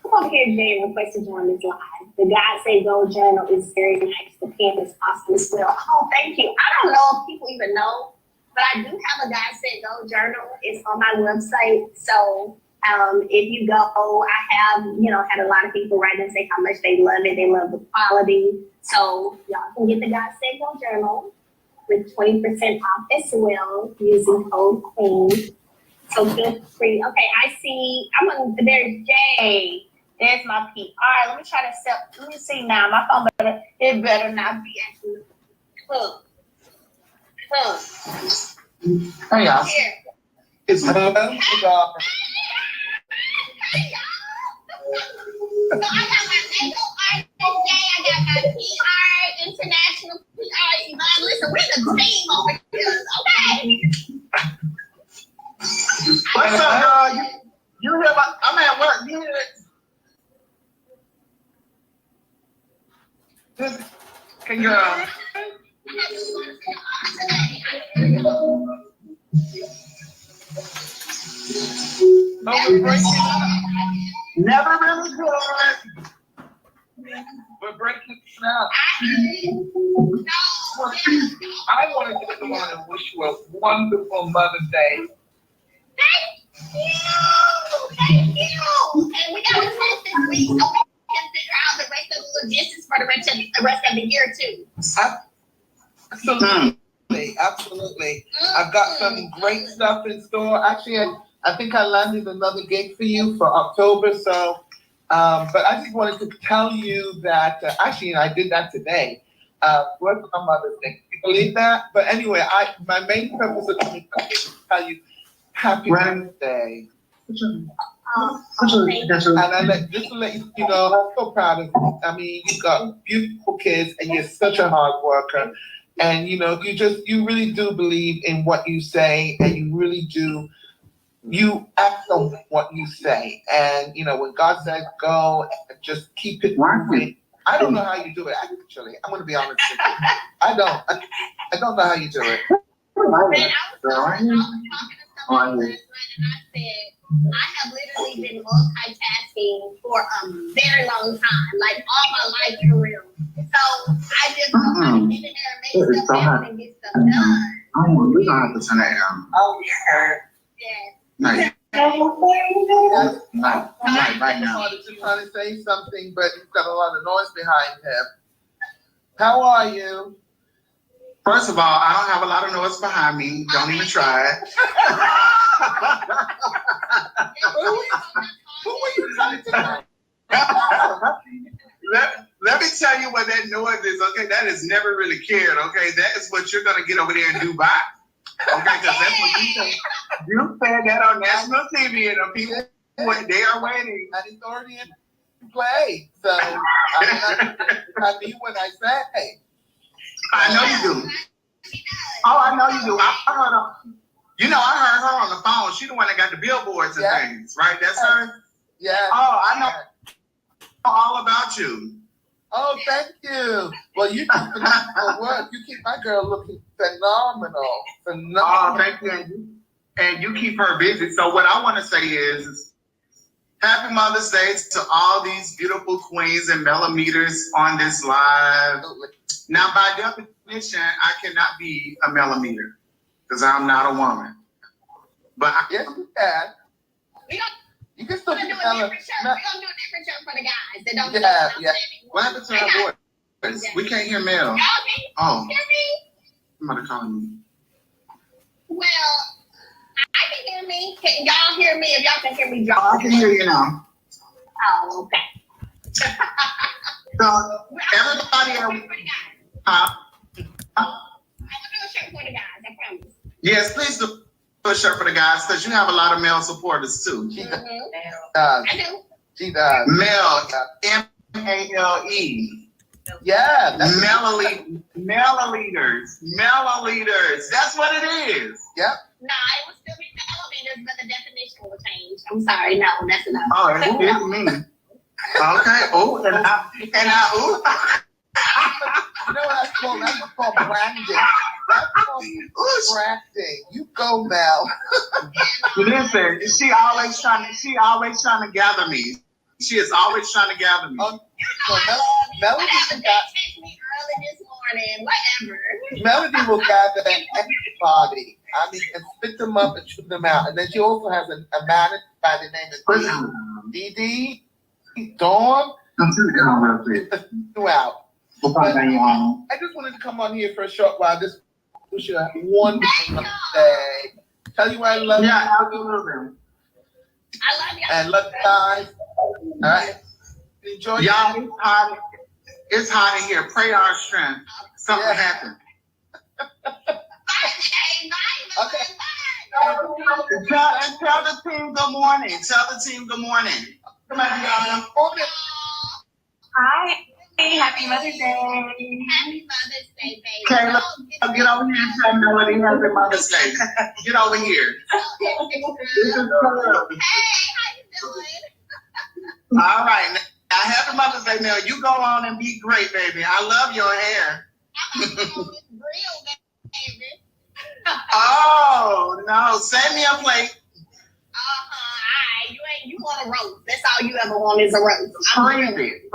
S9: Come over here, Jay, and request to join this live. The God Say Go journal is very nice. The pen is awesome as well. Oh, thank you. I don't know if people even know, but I do have a God Say Go journal. It's on my website. So if you go, I have, had a lot of people write and say how much they love it. They love the quality. So y'all can get the God Say Go journal with 20% off as well using code QUEEN. So feel free. Okay, I see. There's Jay. There's my P. All right, let me try to let me see now. My phone it better not be actually.
S10: Hey, y'all.
S9: Here.
S10: It's
S9: Hey, y'all. So I got my makeup artist today. I got my PR, international PR. Listen, we're the team over here, okay?
S10: What's up, dog? You hear about? I'm at work. You hear it? Can you? Never really good. We're breaking it out. I want to just go on and wish you a wonderful Mother's Day.
S9: Thank you. And we got to test this week so we can figure out the rest of the logistics for the rest of the year too.
S10: Absolutely. I've got some great stuff in store. Actually, I think I landed another gig for you for October. So, but I just wanted to tell you that actually I did that today. Work on Mother's Day. You believe that? But anyway, my main purpose of coming is to tell you happy birthday. And just to let you know, I'm so proud of you. I mean, you've got beautiful kids and you're such a hard worker. And, you really do believe in what you say, and you really do. You act on what you say. And, when God says go, just keep it moving. I don't know how you do it, actually. I'm going to be honest with you. I don't know how you do it.
S9: Man, I was talking to someone last night, and I said, I have literally been multitasking for a very long time, like all my life for real. So I just go get in there and make stuff happen and get stuff done.
S10: We're going to have to turn that down. Oh, sure.
S9: Yeah.
S10: Nice. Right now. I wanted to try to say something, but he's got a lot of noise behind him. How are you?
S11: First of all, I don't have a lot of noise behind me. Don't even try it.
S10: Who were you talking to?
S11: Let me tell you what that noise is, okay? That is never really cared, okay? That is what you're going to get over there in Dubai. Okay, because that's what you say. You said that on national TV, and the people, they are waiting.
S10: And it's already in play. So, I mean when I say.
S11: I know you do. Oh, I know you do. I heard her. I heard her on the phone. She the one that got the billboards and things, right? That's her?
S10: Yeah.
S11: Oh, I know all about you.
S10: Oh, thank you. Well, you do phenomenal work. You keep my girl looking phenomenal.
S11: Oh, thank you. And you keep her busy. So what I want to say is Happy Mother's Day to all these beautiful queens and millimeters on this live. Now, by definition, I cannot be a millimeter because I'm not a woman. But
S10: yes, you can. You can still be
S9: We're gonna do a different shirt for the guys that don't.
S10: Yeah.
S11: What happened to our voice? We can't hear Mel.
S9: Y'all
S11: Oh,
S9: can hear me?
S11: somebody calling me.
S9: Well, I can hear me. Can y'all hear me? If y'all can hear me, drop.
S11: I can hear you now.
S9: Oh, okay.
S11: So everybody, huh?
S9: I'm gonna do a shirt for the guys. I promise.
S11: Yes, please do a shirt for the guys because you have a lot of male supporters too.
S10: She
S9: I do.
S10: She does.
S11: Male, M-A-L-E.
S10: Yeah.
S11: Milliliters. That's what it is.
S10: Yep.
S9: No, it will still be millimeters, but the definition will change. I'm sorry. No, that's enough.
S11: Oh, it's me. Okay. Oh, and I ooh.
S10: You know what that's called? That's called branding. That's called branding. You go, Mel.
S11: Listen, she always trying to gather me. She is always trying to gather me.
S10: Melody
S9: Whatever, they text me early this morning. Whatever.
S10: Melody will gather everybody. I mean, and spit them up and shoot them out. And then she also has a manager by the name of Dee, Dawn. You out. But I just wanted to come on here for a short while. Just wish you a wonderful day. Tell you I love you.
S11: Yeah, absolutely.
S9: I love y'all.
S10: And love you guys. All right. Enjoy.
S11: Y'all, it's hot in here. Pray our strength. Something happened.
S10: Okay.
S11: Tell the team good morning. Tell the team good morning. Come on, y'all.
S3: Hi. Hey, happy Mother's Day.
S9: Happy Mother's Day, baby.
S11: Kayla, get over here and tell Melody Happy Mother's Day. Get over here.
S9: Hey, how you doing?
S11: All right. Now, happy Mother's Day, Mel. You go on and be great, baby. I love your hair.
S9: It's real, baby.
S11: Oh, no. Send me a plate.
S9: Alright, you want a roast. That's all you ever want is a roast.
S11: Freeze it.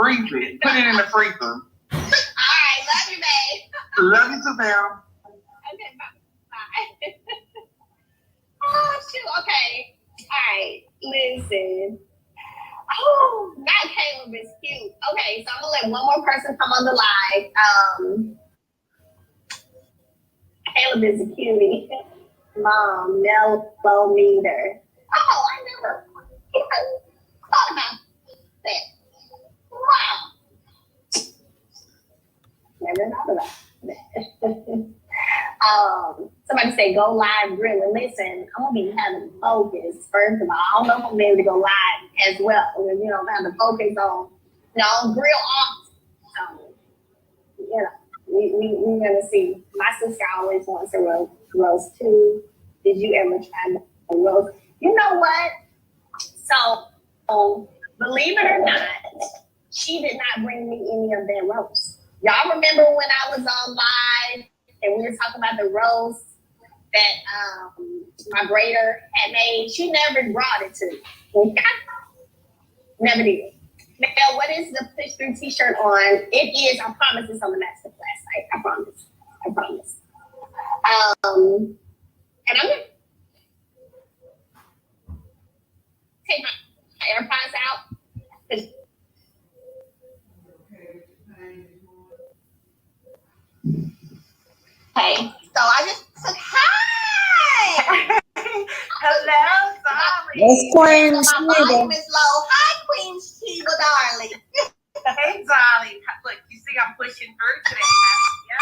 S11: Put it in the freezer.
S9: Alright, love you, babe.
S11: Love you too, Mel.
S9: Okay, bye. Oh, shoot. Okay. Alright, listen. Oh, that Caleb is cute. Okay, so I'm gonna let one more person come on the live. Caleb is a cutie. Mom, Mellow Meter. Oh, I never thought about that. Wow. Never thought about that. Somebody say go live grilling. Listen, I'm gonna be having to focus. First of all, I don't know if I'm gonna be able to go live as well. Because, you know, I have to focus on, grill off. So, you know, we're gonna see. My sister always wants a roast too. Did you ever try a roast? You know what? So, believe it or not, she did not bring me any of that roast. Y'all remember when I was on live and we were talking about the roast that my braider had made? She never brought it to me. Okay? Never did. Mel, what is the Push Through t-shirt on? It is, I promise it's on the masterclass site. I promise. And I'm gonna take my AirPods out. Okay, so I just said hi.
S3: Hello, sorry.
S1: That's Queen
S9: My
S1: Sheba.
S9: volume is low. Hi, Queen Sheba, darling.
S3: Hey, darling. Look, you see I'm pushing through today. Yeah.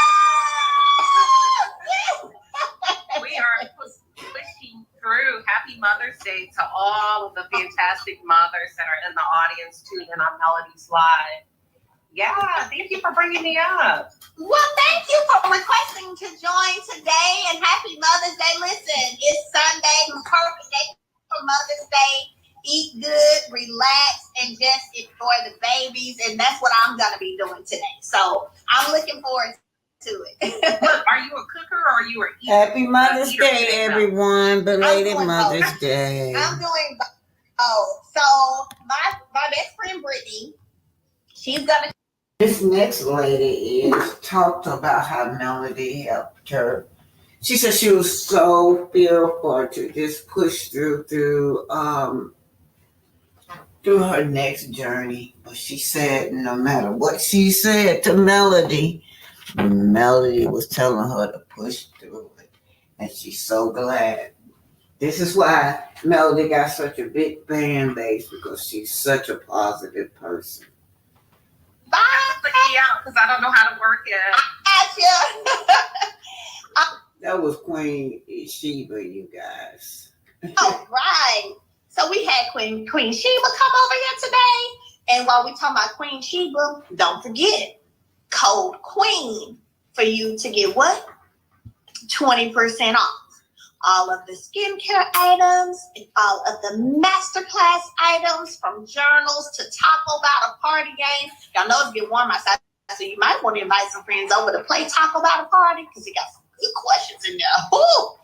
S3: We are pushing through. Happy Mother's Day to all of the fantastic mothers that are in the audience tuned in on Melody's Live. Yeah, thank you for bringing me up.
S9: Well, thank you for requesting to join today, and happy Mother's Day. Listen, it's Sunday, perfect day for Mother's Day, eat good, relax, and just enjoy the babies. And that's what I'm going to be doing today. So I'm looking forward to it.
S12: Look, are you a cooker or are you a eater?
S1: Happy Mother's Day, everyone. Belated Mother's Day.
S9: I'm doing both. So my best friend, Brittany, she's going to.
S1: This next lady is talked about how Melody helped her. She said she was so fearful to just push through her next journey. But she said no matter what she said to Melody, Melody was telling her to push through it. And she's so glad. This is why Melody got such a big fan base, because she's such a positive person.
S9: Bye.
S12: Put me out because I don't know how to work it.
S1: That was Queen Sheba, you guys.
S9: Oh, right. So we had Queen Sheba come over here today. And while we talking about Queen Sheba, don't forget, code QUEEN for you to get what? 20% off. All of the skincare items, all of the masterclass items, from journals to Taco Battle party games. Y'all know it's getting warm outside, so you might want to invite some friends over to play Taco Battle party, because you got some good questions in there. Ooh,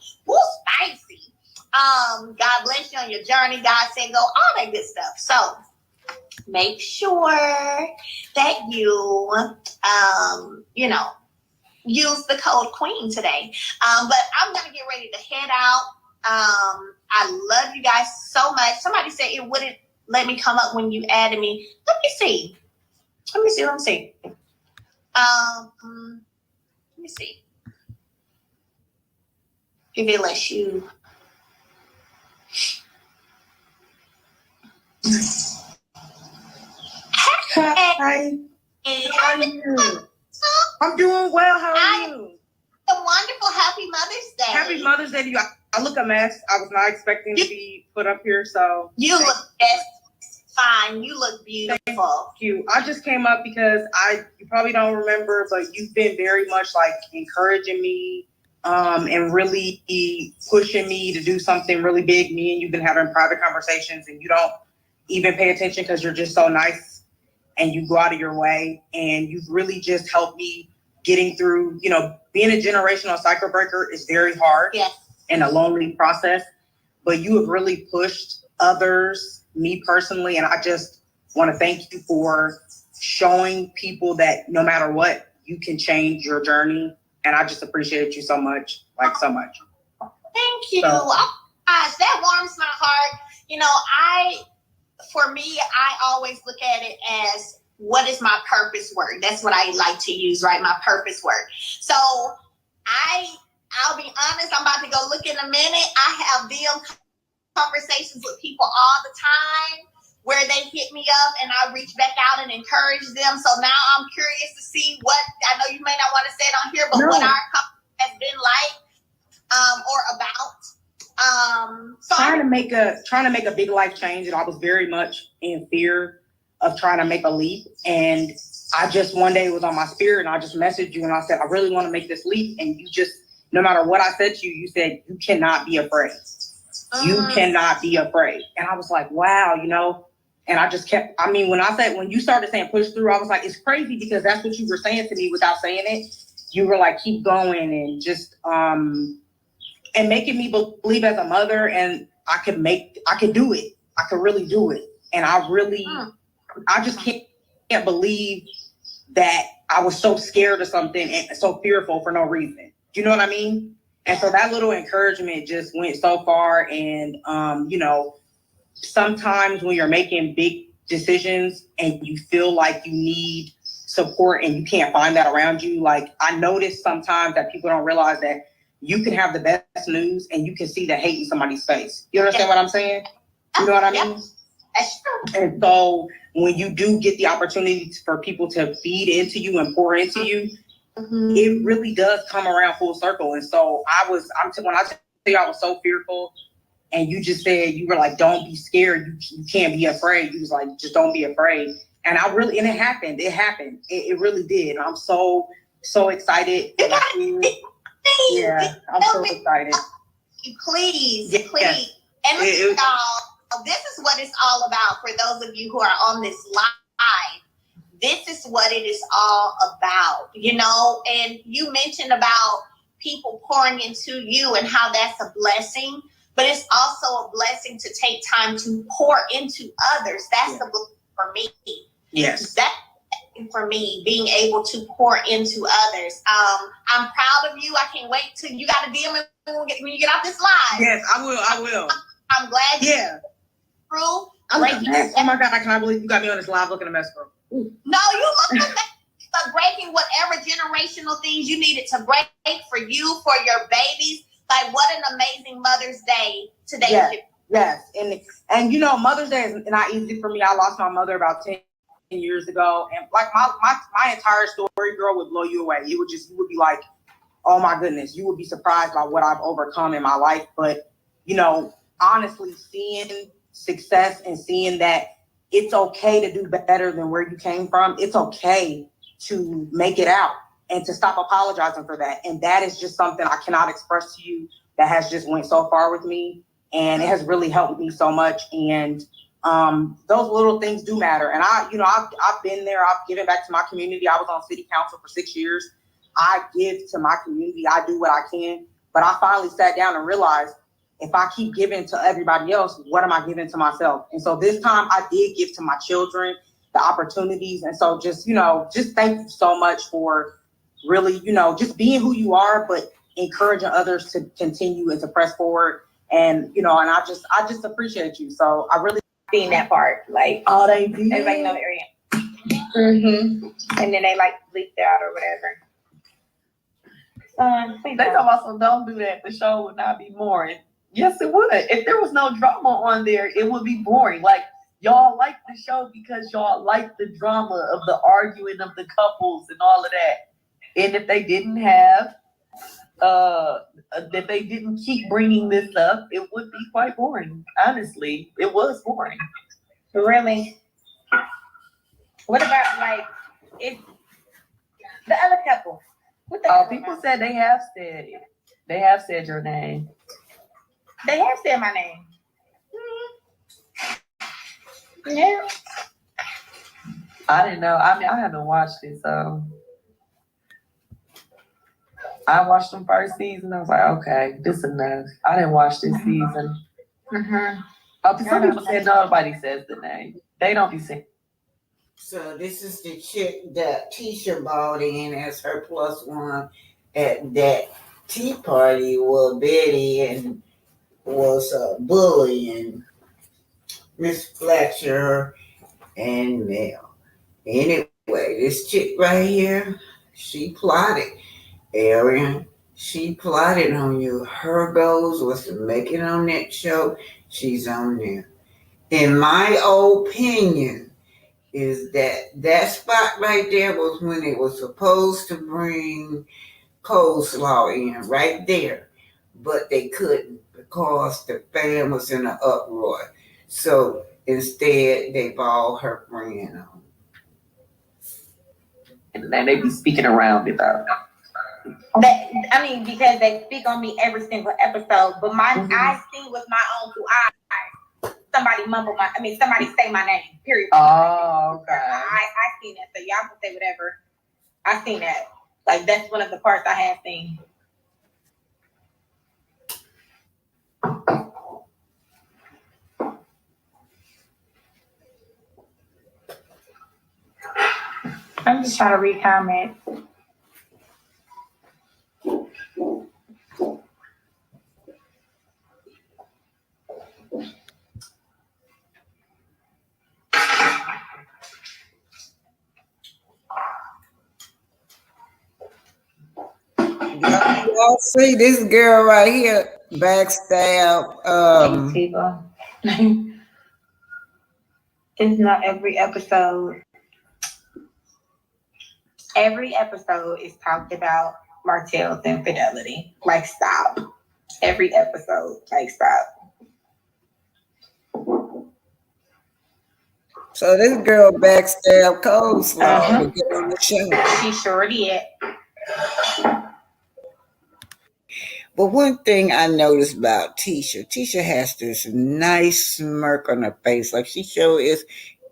S9: spicy. God bless you on your journey. God said go, all that good stuff. So make sure that you, use the code QUEEN today. But I'm going to get ready to head out. I love you guys so much. Somebody said it wouldn't let me come up when you added me. Let me see. Let me see. If it lets you.
S8: Hi. How are you? I'm doing well. How are you?
S9: A wonderful. Happy Mother's Day.
S8: Happy Mother's Day to you. I look a mess. I was not expecting to be put up here, so.
S9: You look fine. You look beautiful.
S8: Thank you. I just came up because you probably don't remember, but you've been very much like encouraging me and really pushing me to do something really big. Me and you've been having private conversations, and you don't even pay attention because you're just so nice. And you go out of your way, and you've really just helped me getting through, being a generational cycle breaker is very hard and a lonely process, but you have really pushed others, me personally. And I just want to thank you for showing people that no matter what, you can change your journey. And I just appreciate you so much, so much.
S9: Thank you. Oh, gosh, that warms my heart. For me, I always look at it as, what is my purpose word? That's what I like to use, right? My purpose word. So I'll be honest, I'm about to go look in a minute. I have DM conversations with people all the time where they hit me up and I reach back out and encourage them. So now I'm curious to see what, I know you may not want to say it on here, but what our company has been like or about.
S8: Trying to make a big life change, and I was very much in fear of trying to make a leap. And I just one day was on my spirit, and I just messaged you and I said, I really want to make this leap. And you just, no matter what I said to you, you said, you cannot be afraid. You cannot be afraid. And I was like, wow, and I just kept, when you started saying push through, I was like, it's crazy, because that's what you were saying to me without saying it. You were like, keep going, and just, and making me believe as a mother, and I could do it. I could really do it. And I just can't believe that I was so scared of something and so fearful for no reason. Do you know what I mean? And so that little encouragement just went so far. And, sometimes when you're making big decisions and you feel like you need support and you can't find that around you, like I notice sometimes that people don't realize that you can have the best news and you can see the hate in somebody's face. You understand what I'm saying? You know what I mean?
S9: That's true.
S8: And so when you do get the opportunity for people to feed into you and pour into you, it really does come around full circle. And so when I tell you I was so fearful, and you just said, you were like, don't be scared. You can't be afraid. You was like, just don't be afraid. And and it happened. It happened. It really did. And I'm so excited. Yeah, I'm so excited.
S9: Please.
S8: Yes.
S9: And y'all, this is what it's all about for those of you who are on this live. This is what it is all about, you know. And you mentioned about people pouring into you and how that's a blessing, but it's also a blessing to take time to pour into others. That's the blessing for me.
S8: Yes.
S9: That's for me, being able to pour into others. I'm proud of you. I can't wait till you got to DM me when you get off this live.
S8: Yes, I will.
S9: I'm glad you through.
S8: Oh my God, I cannot believe you got me on this live looking a mess, bro.
S9: No, you look amazing. But breaking whatever generational things you needed to break for you, for your babies. Like, what an amazing Mother's Day today.
S13: Yes. And you know, Mother's Day is not easy for me. I lost my mother about 10 years ago. And like my entire story, girl, would blow you away. You would be like, oh my goodness, you would be surprised by what I've overcome in my life. But, you know, honestly, seeing success and seeing that it's okay to do better than where you came from. It's okay to make it out and to stop apologizing for that. And that is just something I cannot express to you that has just went so far with me. And it has really helped me so much. And those little things do matter. And I've been there. I've given back to my community. I was on city council for 6 years. I give to my community. I do what I can. But I finally sat down and realized, if I keep giving to everybody else, what am I giving to myself? And so this time I did give to my children the opportunities. And so just thank you so much for really, just being who you are, but encouraging others to continue and to press forward. And, and I just appreciate you. So I really
S14: seen that part. Like,
S13: oh, they did.
S14: Everybody know the area. Mm-hmm. And then they like leaked out or whatever.
S12: They also don't do that. The show would not be boring. Yes, it would. If there was no drama on there, it would be boring. Like, y'all like the show because y'all like the drama of the arguing of the couples and all of that. And if they didn't have, if they didn't keep bringing this up, it would be quite boring. Honestly, it was boring.
S14: Really? What about like if the other couple?
S12: People said they have said it. They have said your name.
S14: They have said my name. Yeah.
S12: I didn't know. I mean, I haven't watched it, so I watched them first season. I was like, okay, this enough. I didn't watch this season.
S14: Mm-hmm.
S12: Some people said nobody says the name. They don't be saying.
S1: So this is the chick that Tisha bought in as her +1 at that tea party with Betty and was bullying Miss Fletcher and Mel. Anyway, this chick right here, she plotted, Arian. She plotted on you. Her goals was to make it on that show. She's on there. In my opinion, is that spot right there was when it was supposed to bring coleslaw in right there, but they couldn't because the fan was in an uproar. So instead, they brought her friend on.
S12: And then they be speaking around it though.
S14: Because they speak on me every single episode, but I sing with my own two eyes. Somebody somebody say my name, period.
S12: Oh, okay.
S14: I seen that, so y'all can say whatever. I seen that. Like, that's one of the parts I have seen. I'm just trying to read comments.
S1: Y'all see this girl right here backstab.
S14: It's not every episode. Every episode is talked about Martell's infidelity. Like, stop. Every episode, like, stop.
S1: So this girl backstab coleslaw to get on the show.
S14: She sure did.
S1: But one thing I noticed about Tisha has this nice smirk on her face, like she sure is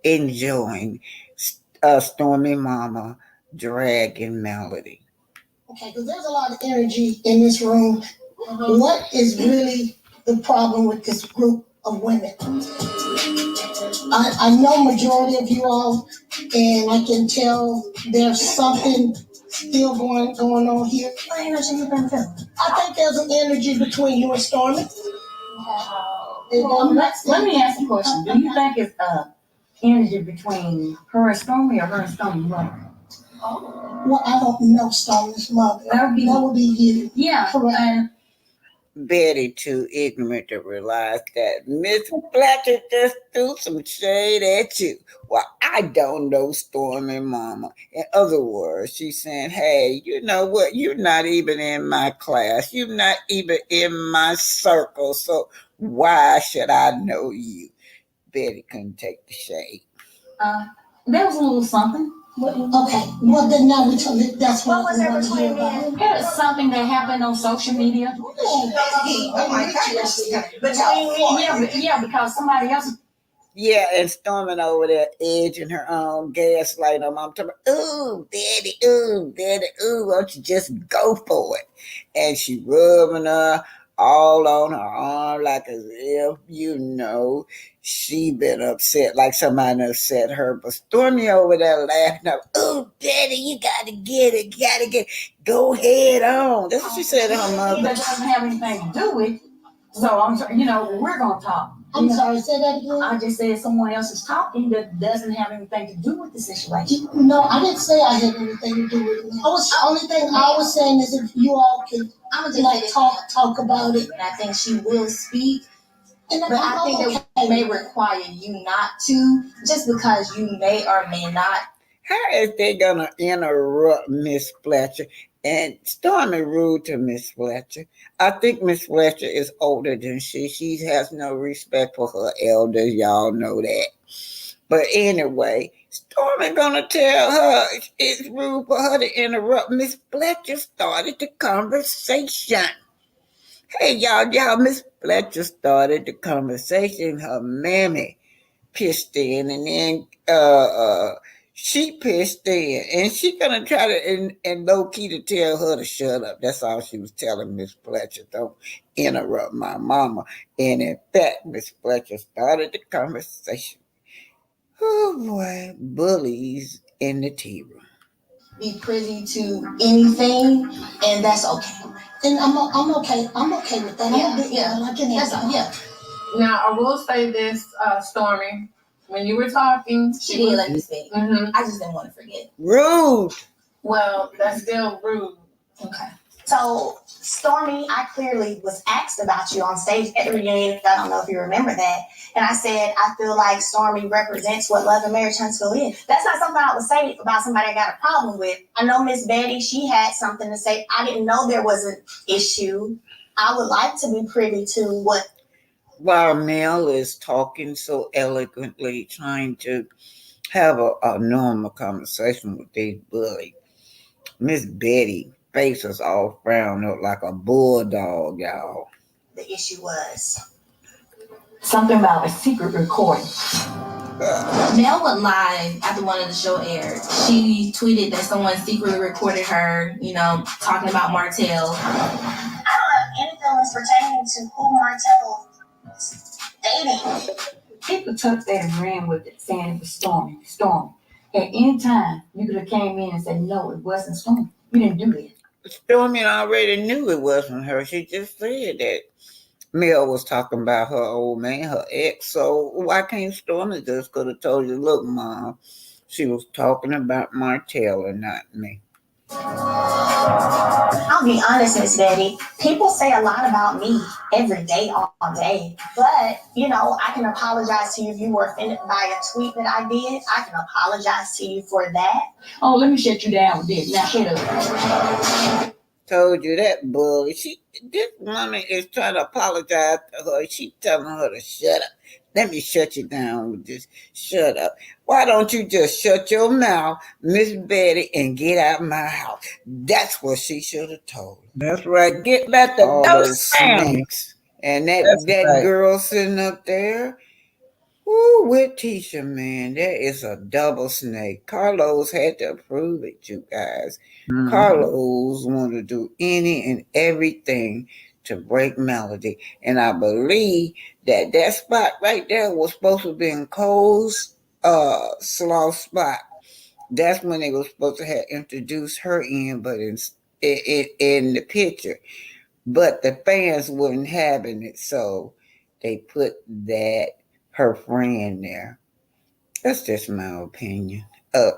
S1: enjoying Stormy Mama dragging Melody.
S15: Okay, because there's a lot of energy in this room. What is really the problem with this group of women? I know majority of you all, and I can tell there's something still going on here. I think there's an energy between you and Stormy.
S16: Let me ask you a question. Do you think it's energy between her and Stormy or her and Stormy's mother?
S15: Well, I don't know Stormy's mother. That would be you.
S16: Yeah.
S15: Correct.
S1: Betty too ignorant to realize that Miss Fletcher just threw some shade at you. Well, I don't know Stormy Mama. In other words, she's saying, hey, you know what? You're not even in my class. You're not even in my circle. So why should I know you? Betty couldn't take the shade.
S16: There was a little something.
S15: Okay, well then now we tell it. That's what
S14: was there between me and?
S16: It was something that happened on social media.
S15: Oh my gosh.
S16: Yeah, because somebody else.
S1: Yeah, and Storming over there edging her own gaslight on Mom. Ooh, Daddy, ooh, why don't you just go for it? And she rubbing her all on her arm like as if, you know, she been upset, like somebody upset her. But Stormy over there laughing up, ooh, Daddy, you gotta get it. Go head on. That's what she said to her mother.
S16: That doesn't have anything to do with it. So I'm sorry, we're gonna talk.
S15: I'm sorry, say that again.
S16: I just said someone else is talking that doesn't have anything to do with the situation.
S15: No, I didn't say I had anything to do with it. The only thing I was saying is if you all could talk about it.
S14: And I think she will speak.
S15: But
S14: I think that may require you not to, just because you may or may not.
S1: How is they gonna interrupt Miss Fletcher? And Stormy rude to Miss Fletcher. I think Miss Fletcher is older than she. She has no respect for her elders. Y'all know that. But anyway, Stormy gonna tell her it's rude for her to interrupt. Miss Fletcher started the conversation. Hey, y'all, Miss Fletcher started the conversation. Her mammy pitched in, and then she pitched in, and she gonna try to and low key to tell her to shut up. That's all she was telling Miss Fletcher. Don't interrupt my mama. And in fact, Miss Fletcher started the conversation. Oh boy, bullies in the tea room.
S14: Be privy to anything, and that's okay.
S15: And I'm okay. I'm okay with that.
S14: Yeah.
S17: Now I will say this, Stormy. When you were talking,
S14: she did let me speak.
S17: Mm-hmm.
S14: I just didn't want to forget.
S1: Rude.
S17: Well, that's still rude.
S14: Okay. So, Stormy, I clearly was asked about you on stage at the reunion. I don't know if you remember that. And I said, I feel like Stormy represents what Love and Marriage Huntsville is. That's not something I would say about somebody I got a problem with. I know Miss Betty, she had something to say. I didn't know there was an issue. I would like to be privy to what.
S1: While Mel is talking so eloquently, trying to have a normal conversation with these bullies, Miss Betty face was all frowned up like a bulldog, y'all.
S14: The issue was
S16: something about a secret recording.
S14: Mel went live after one of the show aired. She tweeted that someone secretly recorded her, talking about Martell. I don't have any feelings pertaining to who Martell dating.
S16: People took that and ran with it, saying it was Stormy. At any time, you could have came in and said, no, it wasn't Stormy. You didn't do that.
S1: Stormy already knew it wasn't her. She just said that Mel was talking about her old man, her ex. So why can't Stormy just could have told you, look, Mom, she was talking about Martell and not me.
S14: I'll be honest, Miss Betty. People say a lot about me every day, all day. But, I can apologize to you if you were offended by a tweet that I did. I can apologize to you for that.
S16: Oh, let me shut you down with this. Now, shut up.
S1: Told you that bull. This woman is trying to apologize to her. She telling her to shut up. Let me shut you down with this. Shut up. Why don't you just shut your mouth, Miss Betty, and get out of my house? That's what she should have told her. That's right. Get back to all those snakes. And that girl sitting up there. Ooh, with Tisha, man, that is a double snake. Carlos had to approve it, you guys. Carlos wanted to do any and everything to break Melody. And I believe that spot right there was supposed to be in Cole's slaw spot. That's when they were supposed to have introduced her in, but in the picture. But the fans wasn't having it, so they put her friend there. That's just my opinion.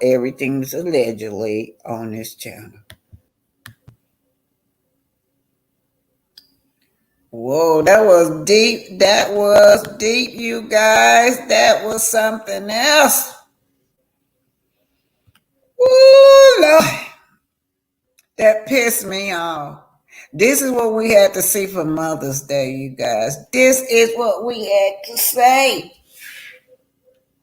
S1: Everything's allegedly on this channel. Whoa, that was deep. That was deep, you guys. That was something else. Woo, Lord. That pissed me off. This is what we had to see for Mother's Day, you guys. This is what we had to say.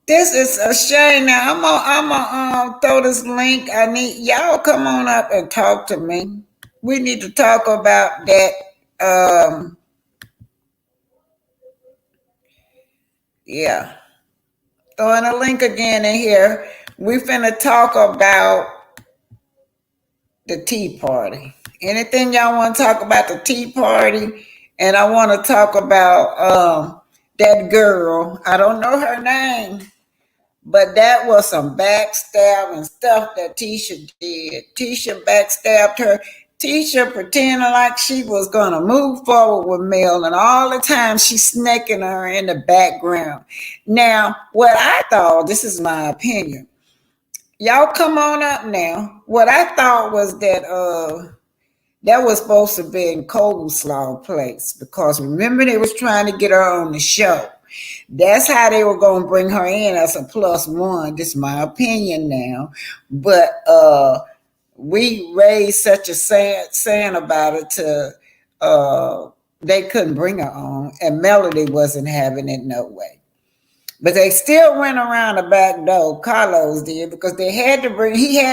S1: This is a shame. Now I'm gonna throw this link. I need y'all come on up and talk to me. We need to talk about that. Yeah. Throwing a link again in here. We finna talk about the Tea Party. Anything y'all want to talk about the Tea Party? And I want to talk about that girl. I don't know her name, but that was some backstabbing stuff that Tisha did. Tisha backstabbed her. Tisha pretending like she was going to move forward with Mel, and all the time she's snaking her in the background. Now, what I thought, this is my opinion. Y'all come on up now. What I thought was that was supposed to be in Coleslaw place, because remember they was trying to get her on the show. That's how they were going to bring her in as a +1. This is my opinion now. But we raised such a saying about it to they couldn't bring her on, and Melody wasn't having it no way. But they still went around the back door, Carlos did, because he had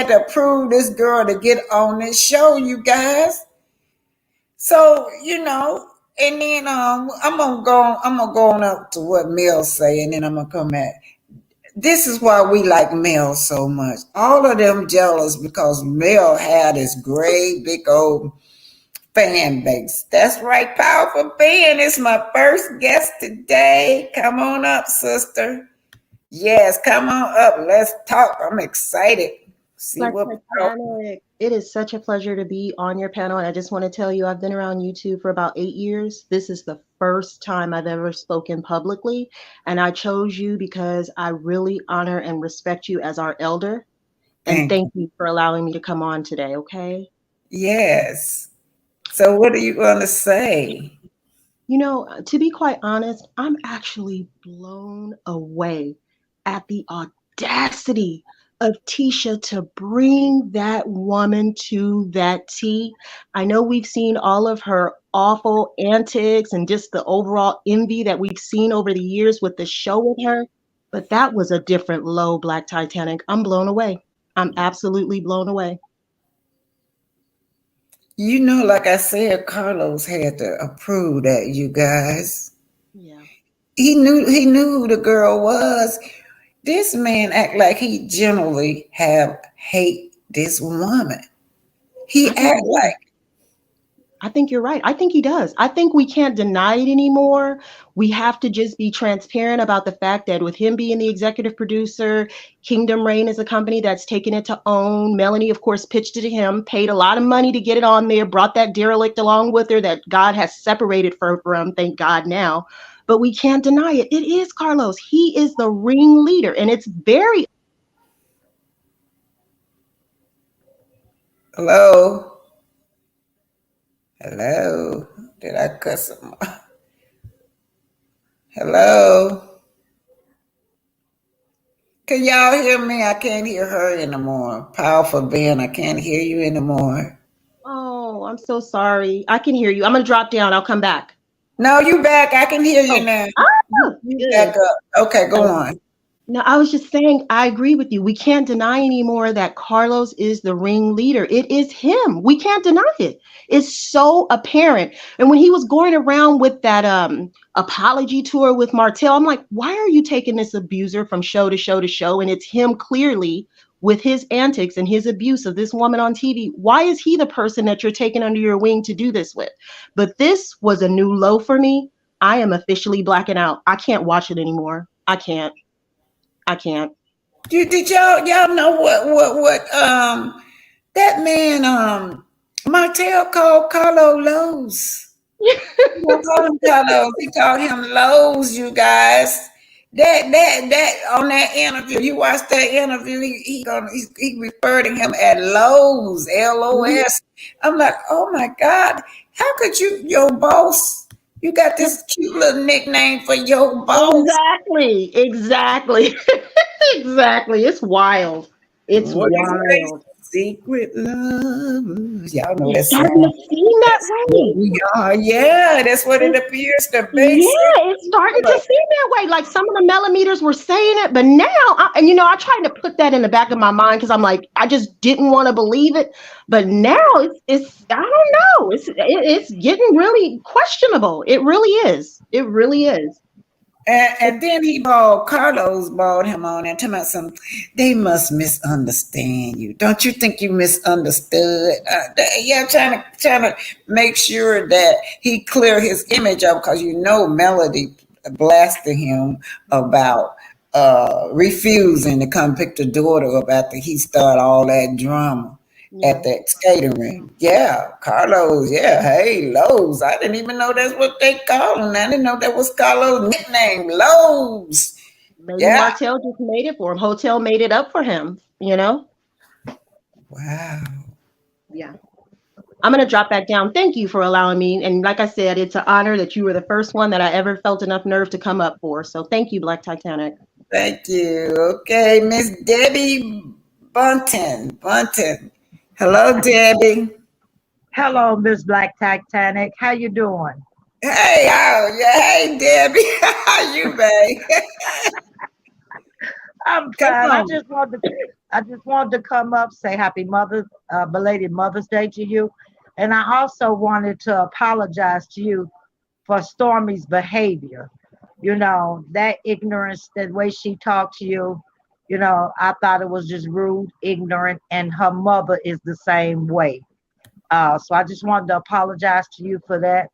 S1: to approve this girl to get on this show, you guys. So, and then I'm gonna go on up to what Mel's saying, and then I'm gonna come back. This is why we like Mel so much. All of them jealous because Mel had this great big old fan base. That's right, Powerful Ben. It's my first guest today. Come on up, sister. Yes, come on up. Let's talk. I'm excited. See what
S18: it is such a pleasure to be on your panel. And I just want to tell you, I've been around YouTube for about 8 years. This is the first time I've ever spoken publicly. And I chose you because I really honor and respect you as our elder. And thank you for allowing me to come on today, okay?
S1: Yes. So what are you going to say?
S18: To be quite honest, I'm actually blown away at the audacity of Tisha to bring that woman to that tea. I know we've seen all of her awful antics and just the overall envy that we've seen over the years with the show with her, but that was a different low, Black Titanic. I'm blown away. I'm absolutely blown away.
S1: Like I said, Carlos had to approve that, you guys.
S18: Yeah.
S1: He knew who the girl was. This man act like he generally hate this woman. He act like.
S18: I think you're right. I think he does. I think we can't deny it anymore. We have to just be transparent about the fact that with him being the executive producer, Kingdom Reign is a company that's taken it to own. Melanie, of course, pitched it to him, paid a lot of money to get it on there, brought that derelict along with her that God has separated from, thank God now. But we can't deny it. It is Carlos. He is the ringleader, and it's very.
S1: Hello? Did I cuss him off? Hello? Can y'all hear me? I can't hear her anymore. Powerful Ben, I can't hear you anymore.
S18: Oh, I'm so sorry. I can hear you. I'm gonna drop down. I'll come back.
S1: No, you back. I can hear you now. You back up. Okay, go on.
S18: No, I was just saying, I agree with you. We can't deny anymore that Carlos is the ringleader. It is him. We can't deny it. It's so apparent. And when he was going around with that apology tour with Martell, I'm like, why are you taking this abuser from show to show to show? And it's him clearly with his antics and his abuse of this woman on TV. Why is he the person that you're taking under your wing to do this with? But this was a new low for me. I am officially blacking out. I can't watch it anymore. I can't.
S1: Did y'all know what that man Martell called Carlo Lowe's? He don't call him Carlos. He called him Lowe's, you guys. That on that interview, you watched that interview, he referred to him as Lowe's, L-O-S. I'm like, oh my God, how could your boss, you got this cute little nickname for your boss?
S18: Exactly. Exactly. It's wild. It's wild.
S1: Secret love. Y'all know that
S18: starting
S1: song.
S18: to seem that way.
S1: We are. Yeah, that's what it appears to be.
S18: Yeah, it's starting to seem that way. Like some of the millimeters were saying it, but now, I tried to put that in the back of my mind because I'm like, I just didn't want to believe it. But now it's I don't know. It's getting really questionable. It really is. It really is.
S1: And then Carlos balled him on and told him, they must misunderstand you. Don't you think you misunderstood? Trying to make sure that he clear his image up because Melody blasted him about refusing to come pick the daughter up after he started all that drama at that skating rink. Yeah, Carlos. Yeah, hey, Lowe's. I didn't even know that's what they call him. I didn't know that was Carlos' nickname, Lowe's.
S18: Maybe Martell just made it for him. Hotel made it up for him,
S1: Wow.
S18: Yeah. I'm going to drop back down. Thank you for allowing me. And like I said, it's an honor that you were the first one that I ever felt enough nerve to come up for. So thank you, Black Titanic.
S1: Thank you. Okay, Miss Debbie Bunton. Hello, Debbie.
S19: Hello, Miss Black Titanic. How you doing?
S1: Hey, Debbie. How you, babe?
S19: I'm fine. I just wanted to come up, say happy belated Mother's Day to you. And I also wanted to apologize to you for Stormy's behavior. That ignorance, the way she talked to you, I thought it was just rude, ignorant, and her mother is the same way. So I just wanted to apologize to you for that.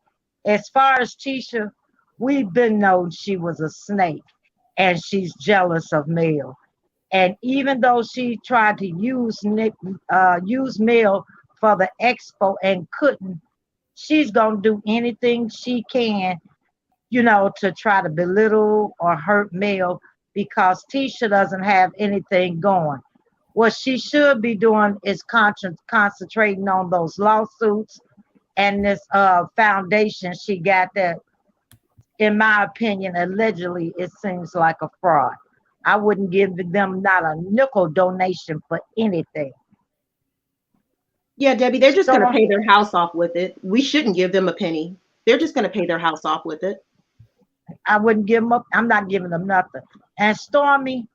S19: As far as Tisha, we've been known she was a snake and she's jealous of Mel. And even though she tried to use Mel for the expo and couldn't, she's going to do anything she can, to try to belittle or hurt Mel because Tisha doesn't have anything going. What she should be doing is concentrating on those lawsuits and this foundation she got that, in my opinion, allegedly, it seems like a fraud. I wouldn't give them not a nickel donation for anything.
S18: Yeah, Debbie, they're just going to pay their house off with it. We shouldn't give them a penny. They're just going to pay their house off with it.
S19: I wouldn't give them up. I'm not giving them nothing. And Stormy,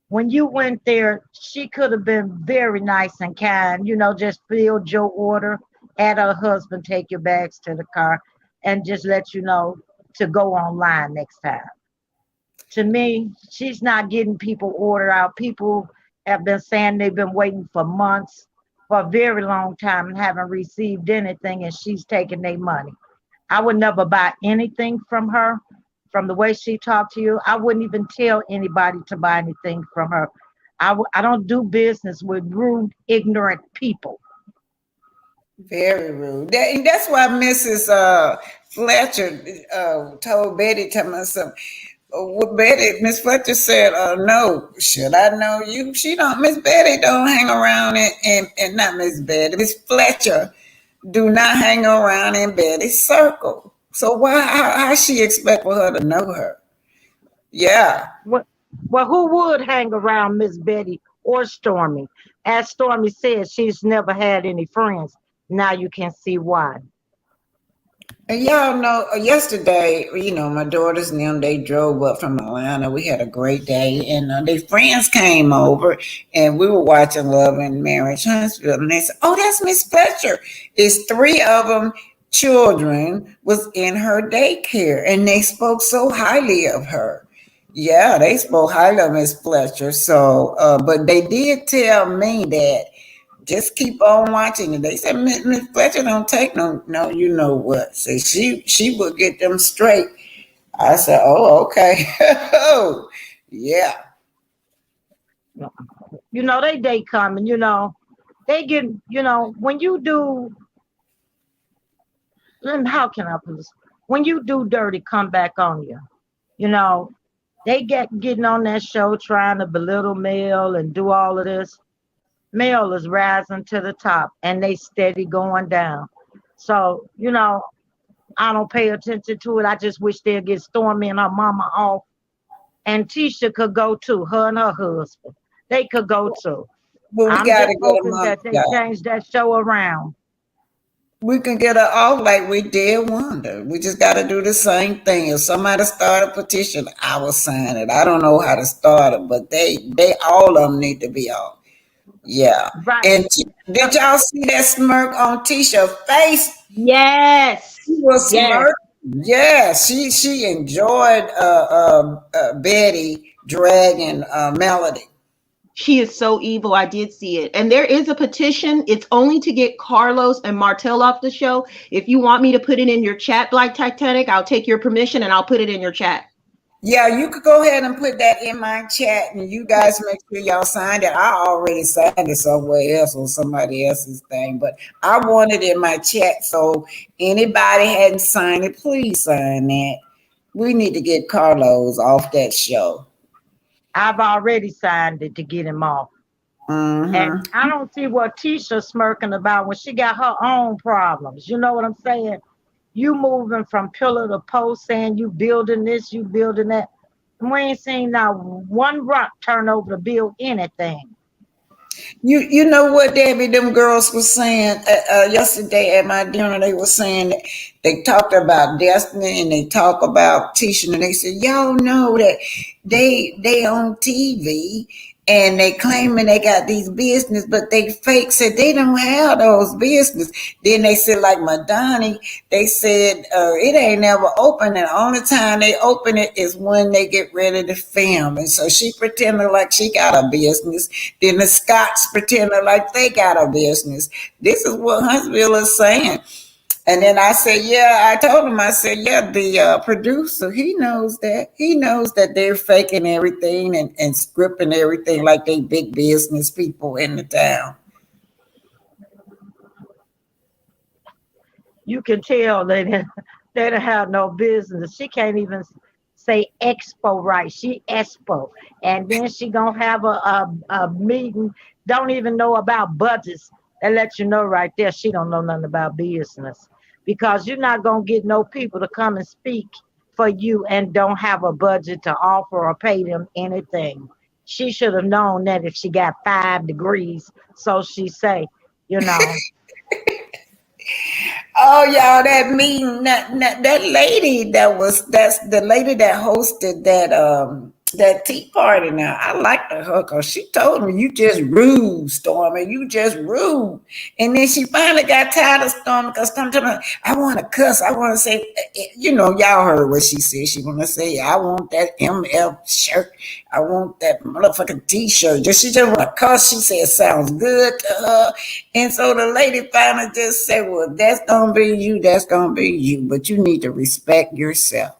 S19: when you went there, she could have been very nice and kind, just filled your order, had her husband take your bags to the car, and just let you know to go online next time. To me, she's not getting people order out. People have been saying they've been waiting for months, for a very long time, and haven't received anything, and she's taking their money. I would never buy anything from her. From the way she talked to you, I wouldn't even tell anybody to buy anything from her. I don't do business with rude, ignorant people.
S1: Very rude. That's why Mrs. Fletcher told Betty to myself. Miss Fletcher said, no, should I know you? Miss Betty don't hang around and not Miss Betty, Miss Fletcher do not hang around in Betty's circle. So how she expect for her to know her? Yeah.
S19: Well, who would hang around Miss Betty or Stormy? As Stormy said, she's never had any friends. Now you can see why.
S1: And y'all know, yesterday, my daughters and them, they drove up from Atlanta. We had a great day, and their friends came over, and we were watching Love and Marriage Huntsville, and they said, "Oh, that's Miss Fletcher." It's three of them children was in her daycare, and they spoke so highly of her. Yeah, they spoke highly of Miss Fletcher. So, but they did tell me that just keep on watching it. They said Miss Fletcher don't take no, you know what? So she would get them straight. I said, oh, okay. Oh, yeah.
S19: They day coming, they get, when you do, how can I put this? When you do dirty, come back on you. They getting on that show trying to belittle Mel and do all of this. Mel is rising to the top and they steady going down. So, I don't pay attention to it. I just wish they'd get Stormy and her mama off. And Tisha could go too, her and her husband. They could go too.
S1: Well,
S19: I'm just hoping that they change that show around.
S1: We can get her off like we did Wanda. We just got to do the same thing. If somebody start a petition, I will sign it. I don't know how to start it, but they all of them need to be off. Yeah.
S19: Right.
S1: And did y'all see that smirk on Tisha's face?
S18: Yes.
S1: She was smirking. Yeah, she enjoyed Betty dragging Melody.
S18: She is so evil. I did see it. And there is a petition. It's only to get Carlos and Martell off the show. If you want me to put it in your chat, Black Titanic, I'll take your permission and I'll put it in your chat.
S1: Yeah, you could go ahead and put that in my chat and you guys make sure y'all signed it. I already signed it somewhere else on somebody else's thing, but I want it in my chat. So anybody hadn't signed it, please sign that. We need to get Carlos off that show.
S19: I've already signed it to get him off.
S1: Mm-hmm.
S19: And I don't see what Tisha's smirking about when she got her own problems. You know what I'm saying? You moving from pillar to post saying you building this, you building that. We ain't seen not one rock turn over to build anything.
S1: You know what, Debbie, them girls were saying yesterday at my dinner, they were saying that they talked about Destiny and they talk about Tisha and they said, y'all know that they on TV and they claiming they got these business, but they fake said they don't have those business. Then they said like Madani, they said it ain't never open and the only time they open it is when they get ready to film. And so she pretended like she got a business. Then the Scots pretended like they got a business. This is what Huntsville is saying. And then I said, yeah, I told him, I said, yeah, the producer, he knows that. He knows that they're faking everything and scripting everything like they big business people in the town.
S19: You can tell they don't have no business. She can't even say expo right. She expo. And then she gonna have a meeting, don't even know about budgets. That lets you know right there she don't know nothing about business. Because you're not going to get no people to come and speak for you and don't have a budget to offer or pay them anything. She should have known that if she got 5 degrees, so she say,
S1: Oh, y'all, that meeting, that lady that's the lady that hosted that tea party now. I liked her because she told me, you just rude, Stormy. You just rude. And then she finally got tired of Stormy because Stormy told me, I want to cuss. I want to say, y'all heard what she said. She want to say, I want that MF shirt. I want that motherfucking t-shirt. She just want to cuss. She said it sounds good to her. And so the lady finally just said, well, that's going to be you. That's going to be you. But you need to respect yourself.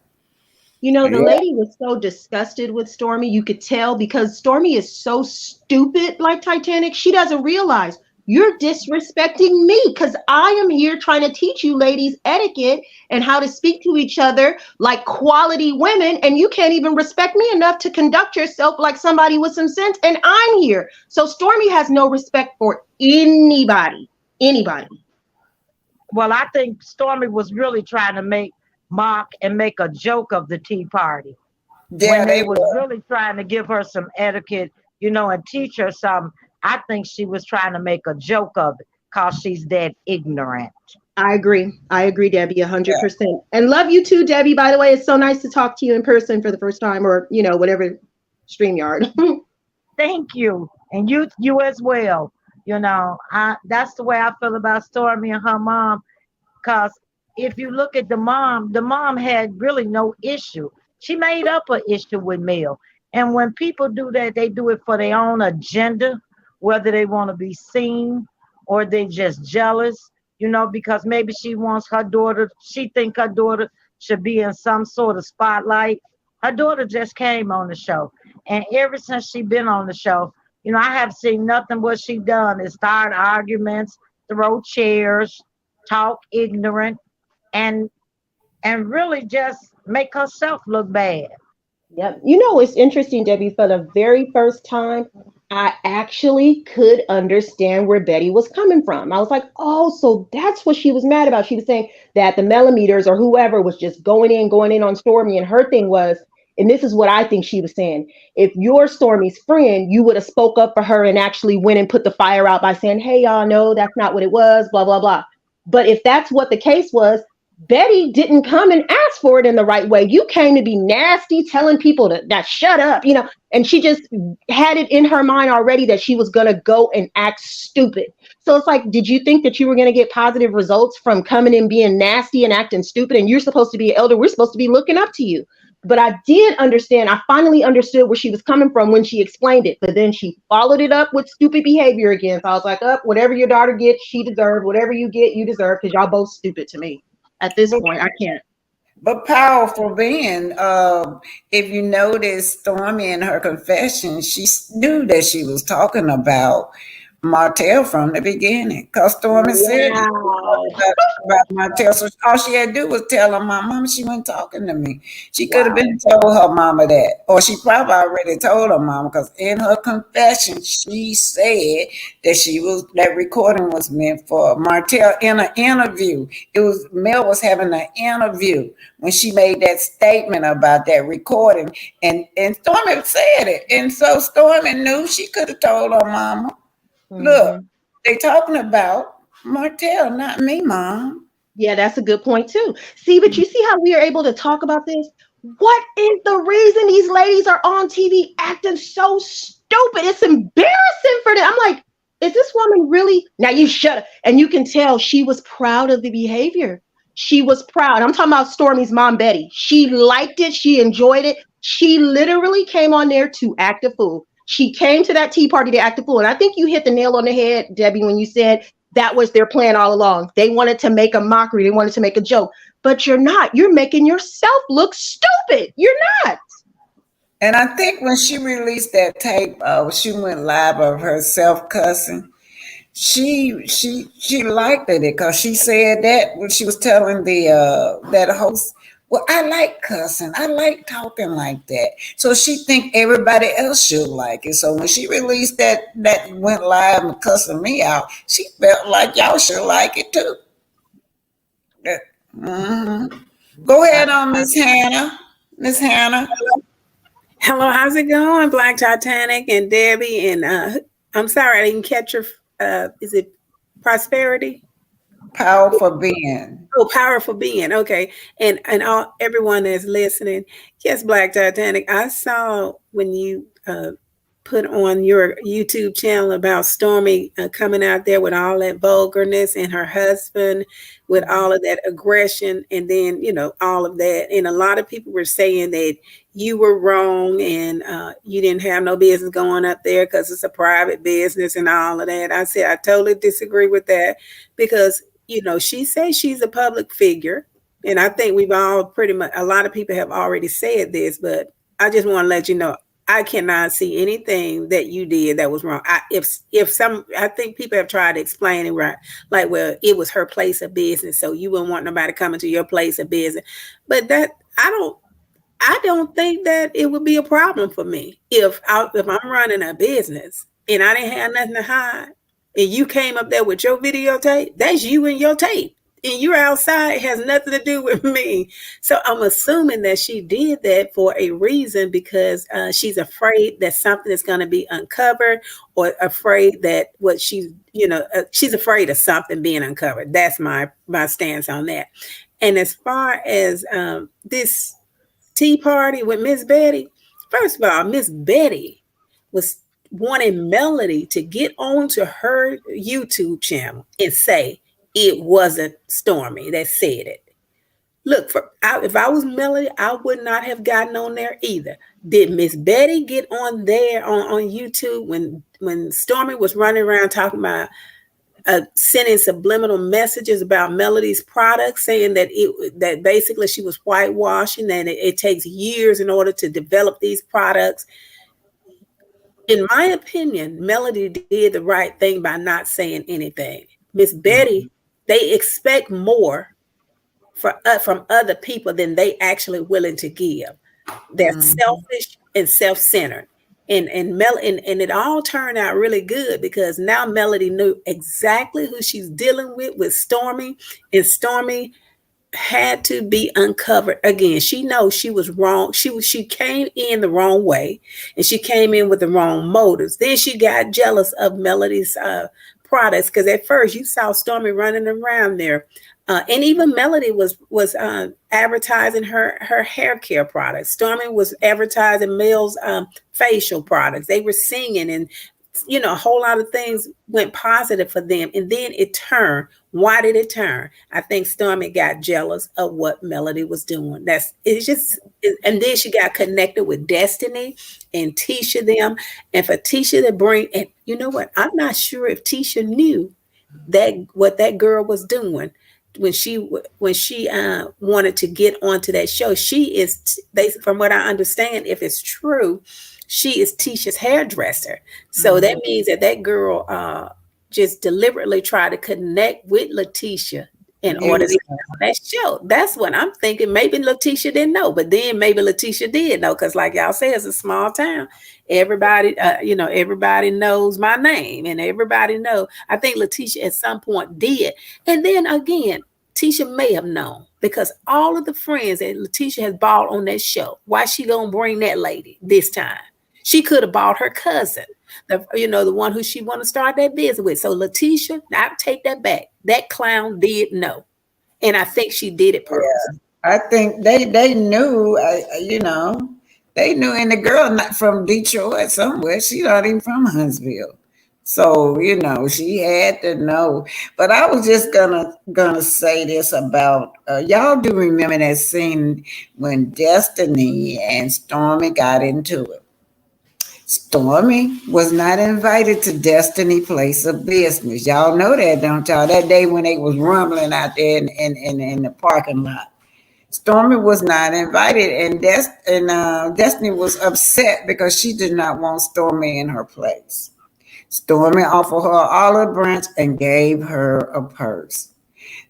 S18: The lady was so disgusted with Stormy. You could tell because Stormy is so stupid like Titanic. She doesn't realize you're disrespecting me because I am here trying to teach you ladies etiquette and how to speak to each other like quality women. And you can't even respect me enough to conduct yourself like somebody with some sense. And I'm here. So Stormy has no respect for anybody.
S19: Well, I think Stormy was really trying to mock and make a joke of the tea party.
S1: Yeah,
S19: when they was really trying to give her some etiquette, and teach her something. I think she was trying to make a joke of it. because she's that ignorant.
S18: I agree, Debbie, 100%. And love you too, Debbie. By the way, it's so nice to talk to you in person for the first time, or whatever, StreamYard.
S19: Thank you, and you as well. That's the way I feel about Stormy and her mom. Because if you look at the mom had really no issue. She made up an issue with Mel. And when people do that, they do it for their own agenda, whether they want to be seen or they just jealous. Because maybe she wants her daughter, she think her daughter should be in some sort of spotlight. Her daughter just came on the show. And ever since she been on the show, I have seen nothing what she done is start arguments, throw chairs, talk ignorant, and really just make herself look bad.
S18: Yep. It's interesting, Debbie, for the very first time, I actually could understand where Betty was coming from. I was like, oh, so that's what she was mad about. She was saying that the millimeters or whoever was just going in on Stormy. And her thing was, and this is what I think she was saying, if you're Stormy's friend, you would have spoke up for her and actually went and put the fire out by saying, hey, y'all, no, that's not what it was, blah, blah, blah. But if that's what the case was, Betty didn't come and ask for it in the right way. You came to be nasty, telling people that shut up, and she just had it in her mind already that she was going to go and act stupid. So it's like, did you think that you were going to get positive results from coming and being nasty and acting stupid? And you're supposed to be an elder. We're supposed to be looking up to you. But I did understand. I finally understood where she was coming from when she explained it. But then she followed it up with stupid behavior again. So I was like, whatever your daughter gets, she deserves. Whatever you get, you deserve, because y'all both stupid to me. At this point, I can't.
S1: But powerful being, if you notice, Stormy in her confession, she knew that she was talking about Martell from the beginning, because Stormy said about Martell. So all she had to do was tell her mama she wasn't talking to me. She could have been told her mama that, or she probably already told her mama, because in her confession she said that that recording was meant for Martell in an interview. Mel was having an interview when she made that statement about that recording, and Stormy said it, and so Stormy knew she could have told her mama. Look, they talking about Martell, not me, Mom.
S18: Yeah, that's a good point too. See, but you see how we are able to talk about this? What is the reason these ladies are on TV acting so stupid? It's embarrassing for them. I'm like, is this woman really? Now you shut up. And you can tell she was proud of the behavior. She was proud. I'm talking about Stormy's mom, Betty. She liked it. She enjoyed it. She literally came on there to act a fool. She came to that tea party to act a fool. And I think you hit the nail on the head, Debbie, when you said that was their plan all along. They wanted to make a mockery. They wanted to make a joke. But you're not. You're making yourself look stupid. You're not.
S1: And I think when she released that tape, she went live of herself cussing. She liked it because she said that when she was telling that host, well, I like cussing. I like talking like that. So she think everybody else should like it. So when she released that went live and cussing me out, she felt like y'all should like it too. Go ahead on, Miss Hannah. Miss Hannah.
S20: Hello, how's it going, Black Titanic and Debbie? And I'm sorry, I didn't catch your, is it Prosperity?
S1: Powerful Being.
S20: Oh, Powerful Being. Okay. And everyone that's listening, yes, Black Titanic, I saw when you put on your YouTube channel about Stormy coming out there with all that vulgarness, and her husband with all of that aggression, and then, all of that. And a lot of people were saying that you were wrong and you didn't have no business going up there because it's a private business and all of that. I said, I totally disagree with that, because she says she's a public figure, and I think we've all pretty much, a lot of people have already said this, but I just want to let you know, I cannot see anything that you did that was wrong. I think people have tried to explain it right, like, well, it was her place of business, so you wouldn't want nobody coming to your place of business. But that I don't think that it would be a problem for me if I'm running a business and I didn't have nothing to hide, and you came up there with your videotape. That's you and your tape. and you're outside, it has nothing to do with me. So I'm assuming that she did that for a reason, because she's afraid that something is going to be uncovered, or afraid that what she's, she's afraid of something being uncovered. That's my stance on that. And as far as this tea party with Miss Betty, first of all, Miss Betty was wanting Melody to get onto her YouTube channel and say it wasn't Stormy that said it. Look, if I was Melody, I would not have gotten on there either. Did Miss Betty get on there on YouTube when Stormy was running around talking about sending subliminal messages about Melody's products, saying that basically she was whitewashing, and it takes years in order to develop these products? In my opinion, Melody did the right thing by not saying anything. Miss Betty, they expect more from other people than they actually willing to give. They're selfish and self-centered. And it all turned out really good, because now Melody knew exactly who she's dealing with Stormy, and Stormy had to be uncovered again. She knows she was wrong. She came in the wrong way, and she came in with the wrong motives. Then she got jealous of Melody's products, because at first you saw Stormy running around there, and even Melody was advertising her hair care products. Stormy was advertising Mel's facial products. They were singing, and a whole lot of things went positive for them. And then it turned. Why did it turn? I think Stormy got jealous of what Melody was doing. And then she got connected with Destiny and Tisha them. And for Tisha to bring, and you know what? I'm not sure if Tisha knew what that girl was doing when she wanted to get onto that show. She is, from what I understand, if it's true, she is Tisha's hairdresser. So that means that girl just deliberately tried to connect with Letitia in order to get on that show. That's what I'm thinking. Maybe Letitia didn't know, but then maybe Letitia did know, because like y'all say, it's a small town. Everybody, everybody knows my name, and everybody know. I think Letitia at some point did. And then again, Tisha may have known, because all of the friends that Letitia has bought on that show, why she gonna bring that lady this time? She could have bought her cousin, the one who she want to start that business with. So Letitia, I take that back. That clown did know, and I think she did it purposely.
S1: Yeah, I think they knew. They knew. And the girl not from Detroit somewhere. She not even from Huntsville. So she had to know. But I was just gonna say this about y'all. Do remember that scene when Destiny and Stormy got into it? Stormy was not invited to Destiny place of business. Y'all know that, don't y'all? That day when they was rumbling out there in the parking lot. Stormy was not invited, and Destiny was upset because she did not want Stormy in her place. Stormy offered her an olive branch and gave her a purse.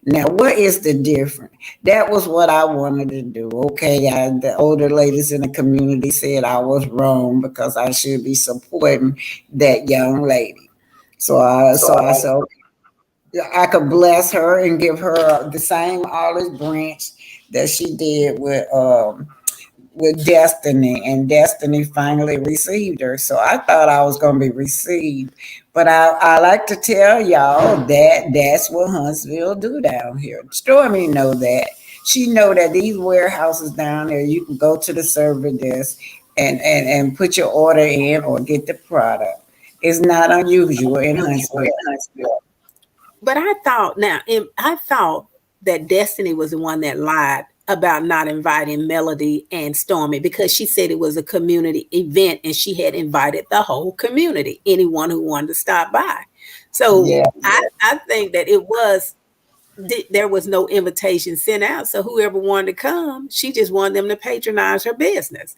S1: Now, what is the difference? That was what I wanted to do. Okay, the older ladies in the community said I was wrong because I should be supporting that young lady. So I said, okay, I could bless her and give her the same olive branch that she did with Destiny, and Destiny finally received her. So I thought I was going to be received. But I like to tell y'all that that's what Huntsville do down here. Stormy know that. She know that these warehouses down there, you can go to the service desk and put your order in or get the product. It's not unusual in Huntsville.
S20: But I thought that Destiny was the one that lied about not inviting Melody and Stormy, because she said it was a community event and she had invited the whole community, anyone who wanted to stop by. So I think that there was no invitation sent out. So whoever wanted to come, she just wanted them to patronize her business.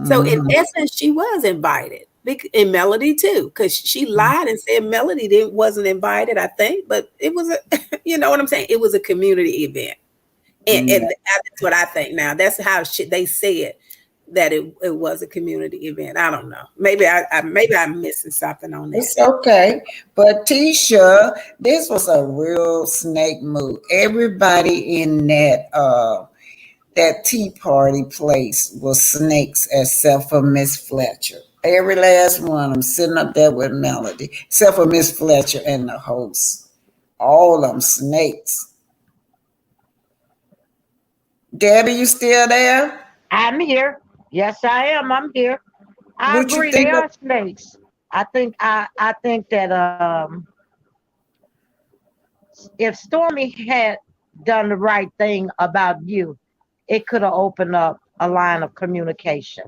S20: So in essence, she was invited, and Melody too, because she lied and said Melody wasn't invited, I think, but it was you know what I'm saying? It was a community event. And that's what I think now. That's how they say it. that it was a community event. I don't know. Maybe I'm missing something on that.
S1: It's okay. But Tisha, this was a real snake move. Everybody in that tea party place was snakes except for Miss Fletcher. Every last one of them sitting up there with Melody, except for Miss Fletcher and the host. All of them snakes. Debbie, you still there?
S19: I'm here. Yes, I am. I'm here. I
S1: What you
S19: agree.
S1: think
S19: They
S1: of-
S19: are snakes. I think that if Stormy had done the right thing about you, it could have opened up a line of communication.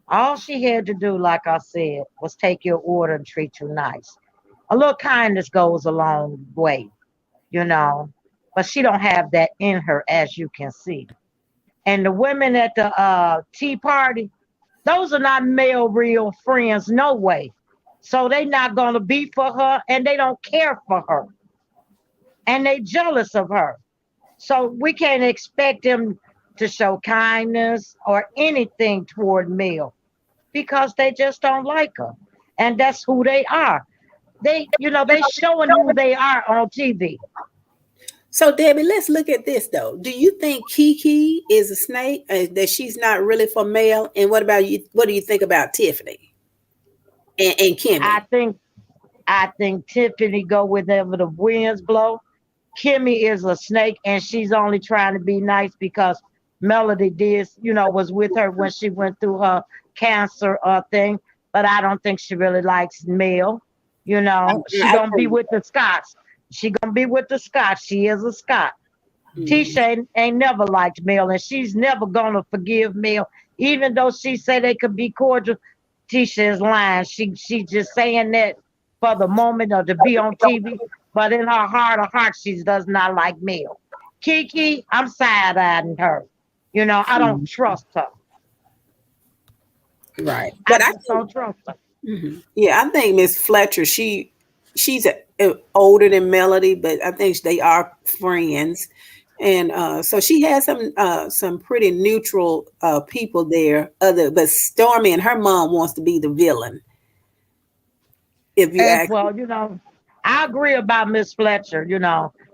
S19: All she had to do, like I said, was take your order and treat you nice. A little kindness goes a long way, you know. But she don't have that in her, as you can see. And the women at the tea party, those are not male real friends, no way. So they not gonna be for her, and they don't care for her, and they jealous of her. So we can't expect them to show kindness or anything toward Mel because they just don't like her, and that's who they are. They showing who they are on TV.
S20: So Debbie, let's look at this though. Do you think Kiki is a snake? That she's not really for male? And what about you? What do you think about Tiffany and Kimmy?
S19: I think Tiffany go wherever the winds blow. Kimmy is a snake, and she's only trying to be nice because Melody was with her when she went through her cancer thing. But I don't think she really likes Mel. She gonna be with the Scots. She gonna be with the Scots. She is a Scot. Tisha ain't never liked Mel, and she's never gonna forgive Mel, even though she said they could be cordial. Tisha is lying. She just saying that for the moment or to be on TV, but in her heart of hearts, she does not like Mel. Kiki, I'm side-eyeing her. I don't trust her.
S20: Right, but I
S19: don't trust her.
S20: Yeah, I think Miss Fletcher, she's older than Melody, but I think they are friends, and so she has some pretty neutral people there. But Stormy and her mom wants to be the villain. If you ask,
S19: I agree about Miss Fletcher.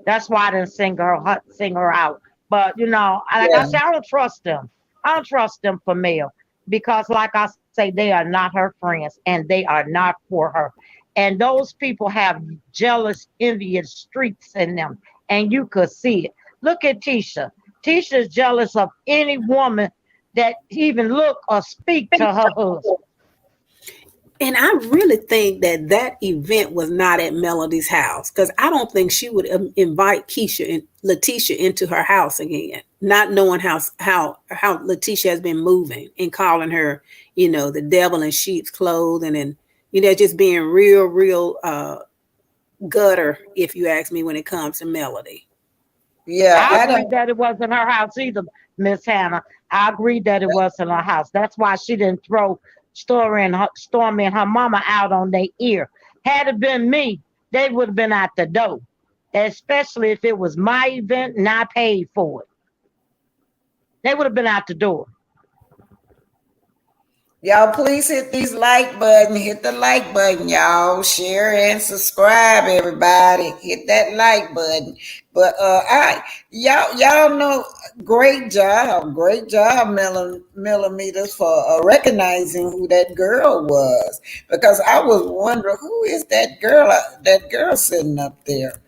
S19: That's why I didn't sing her out. But I said, I don't trust them. I don't trust them for Mel because, like I say, they are not her friends and they are not for her. And those people have jealous, envious streaks in them, and you could see it. Look at Tisha. Tisha's jealous of any woman that even look or speak to her husband.
S20: And I really think that event was not at Melody's house because I don't think she would invite Keisha and Letitia into her house again, not knowing how Letitia has been moving and calling her, the devil in sheep's clothing and just being real gutter, if you ask me, when it comes to Melody.
S19: Yeah, I agree that it wasn't her house either, Miss Hannah. I agree that it wasn't her house. That's why she didn't throw Stormy and her mama out on their ear. Had it been me, they would have been out the door, especially if it was my event and I paid for it. They would have been out the door.
S1: Y'all, please hit these like button. Hit the like button, y'all. Share and subscribe, everybody. Hit that like button. But y'all know, great job, Millimeters, for recognizing who that girl was. Because I was wondering, who is that girl? That girl sitting up there.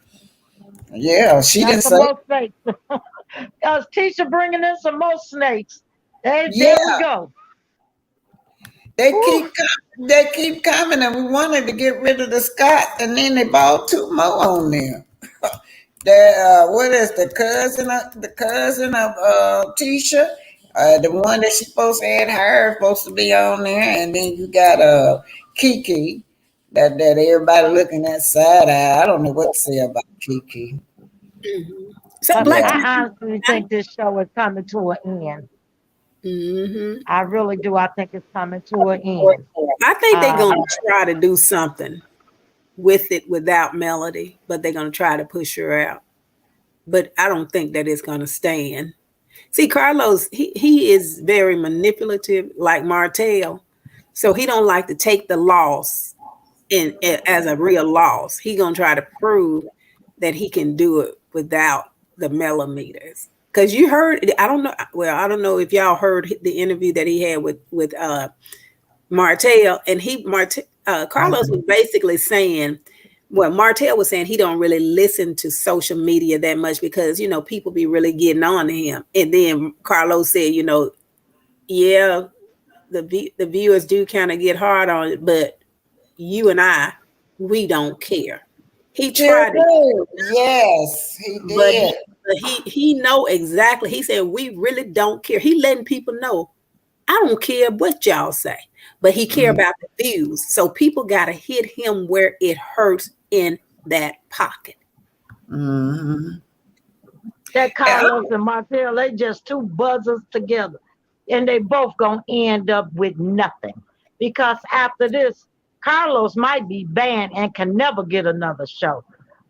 S1: Yeah, she didn't say.
S19: More snakes. Tisha bringing in some more snakes. There we go.
S1: They keep coming, and we wanted to get rid of the Scott, and then they bought two more on there. What is the cousin of Tisha? The one that she supposed to have hired supposed to be on there, and then you got Kiki that everybody looking at side eye. I don't know what to say about Kiki.
S20: Mm-hmm.
S19: So I honestly think this show is coming to an end.
S20: Mm-hmm.
S19: I really do. I think it's coming to an end.
S20: I think they're going to try to do something with it without Melody, but they're going to try to push her out. But I don't think that it's going to stand. See, Carlos, he is very manipulative, like Martell. So he don't like to take the loss as a real loss. He gonna try to prove that he can do it without the millimeters. Because you heard, I don't know if y'all heard the interview that he had with Martell, and Carlos was basically saying, well, Martell was saying he don't really listen to social media that much because, people be really getting on to him. And then Carlos said, yeah, the viewers do kind of get hard on it, but you and we don't care. He tried
S1: to. Yes, he did.
S20: But he know exactly. He said, we really don't care. He letting people know, I don't care what y'all say, but he care about the views. So people got to hit him where it hurts in that pocket.
S19: Mm-hmm. That Carlos and Martell, they just two buzzers together. And they both gonna end up with nothing. Because after this, Carlos might be banned and can never get another show.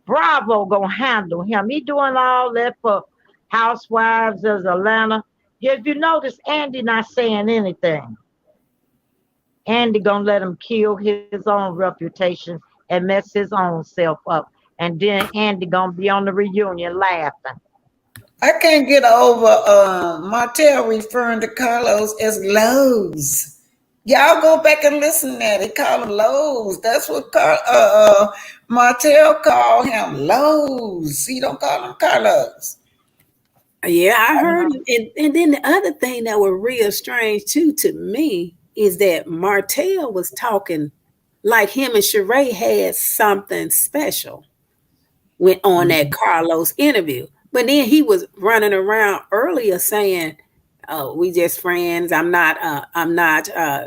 S19: Bravo gonna handle him. He doing all that for Housewives of Atlanta. Yeah, if you notice, Andy not saying anything. Andy gonna let him kill his own reputation and mess his own self up. And then Andy gonna be on the reunion laughing.
S1: I can't get over Martell referring to Carlos as Lowe's. Y'all go back and listen to that. He called him Lowe's. That's what Martell called him, Lowe's. He don't call him Carlos.
S20: Yeah, I heard it. And then the other thing that was real strange too to me is that Martell was talking like him and Sheree had something special on that Carlos interview. But then he was running around earlier saying, "Oh, we just friends. I'm not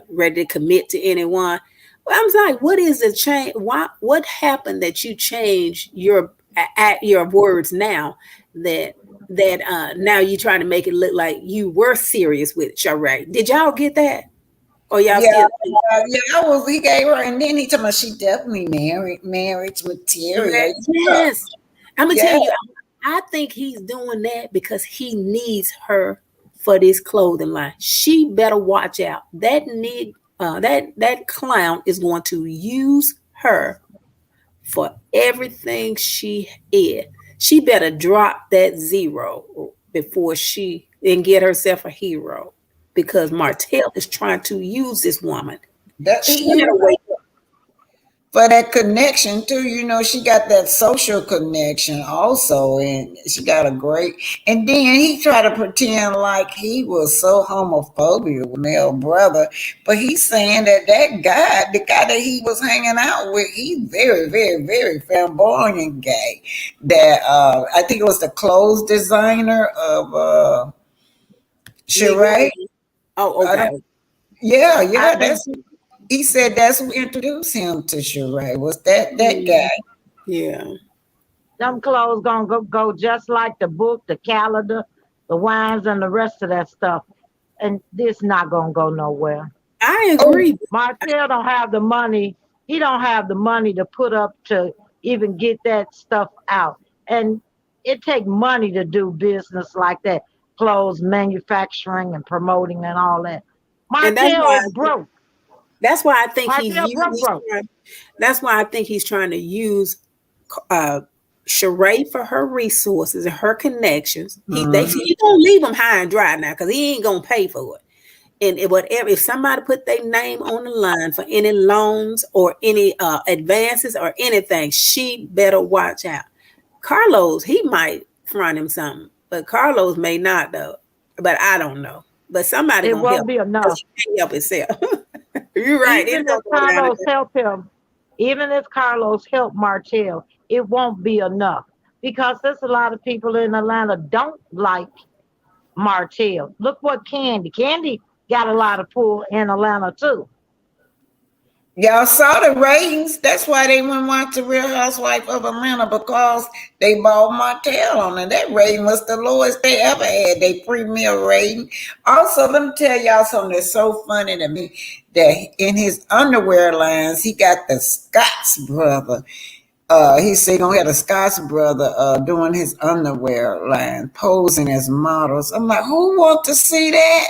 S20: ready to commit to anyone." Well, I was like, "What is the change? What happened that you changed your words now? That now you're trying to make it look like you were serious with Sheree? Did y'all get that? Or y'all
S1: still? He gave her, and then he told me she definitely marriage material.
S20: Yes, I'm gonna tell you. I think he's doing that because he needs her for this clothing line. She better watch out. That clown is going to use her for everything she is. She better drop that zero before and get herself a hero, because Martell is trying to use this woman. She better wake up.
S1: For that connection too, she got that social connection also, and she got a great. And then he tried to pretend like he was so homophobic with male brother, but he's saying that guy, the guy that he was hanging out with, he's very, very, very flamboyant gay. That I think it was the clothes designer of Sheree.
S20: Oh, okay.
S1: Yeah. He said that's who introduced him to Sheree, was that guy.
S20: Yeah.
S19: Them clothes gonna go just like the book, the calendar, the wines, and the rest of that stuff. And this not gonna go nowhere.
S20: I agree.
S19: Martell don't have the money. He don't have the money to put up to even get that stuff out. And it take money to do business like that. Clothes manufacturing and promoting and all that. Martell is broke.
S20: That's why I think that's why I think he's trying to use Sheree for her resources and her connections. He gonna leave them high and dry now because he ain't gonna pay for it. And whatever, if somebody put their name on the line for any loans or any advances or anything, she better watch out. Carlos, he might front him something, but Carlos may not though. But I don't know. But somebody
S19: it won't be enough.
S20: He help himself. You're right.
S19: Even if Carlos help him, even if Carlos help Martell, it won't be enough because there's a lot of people in Atlanta don't like Martell. Look what Candy got a lot of pull in Atlanta too.
S1: Y'all saw the ratings. That's why they went watch the Real Housewife of Atlanta, because they bought Martell on it. That rating was the lowest they ever had. They premier rating. Also, let me tell y'all something that's so funny to me, that in his underwear lines, he got the Scott's brother he said he gonna have a Scott's brother doing his underwear line, posing as models. I'm like, who want to see that?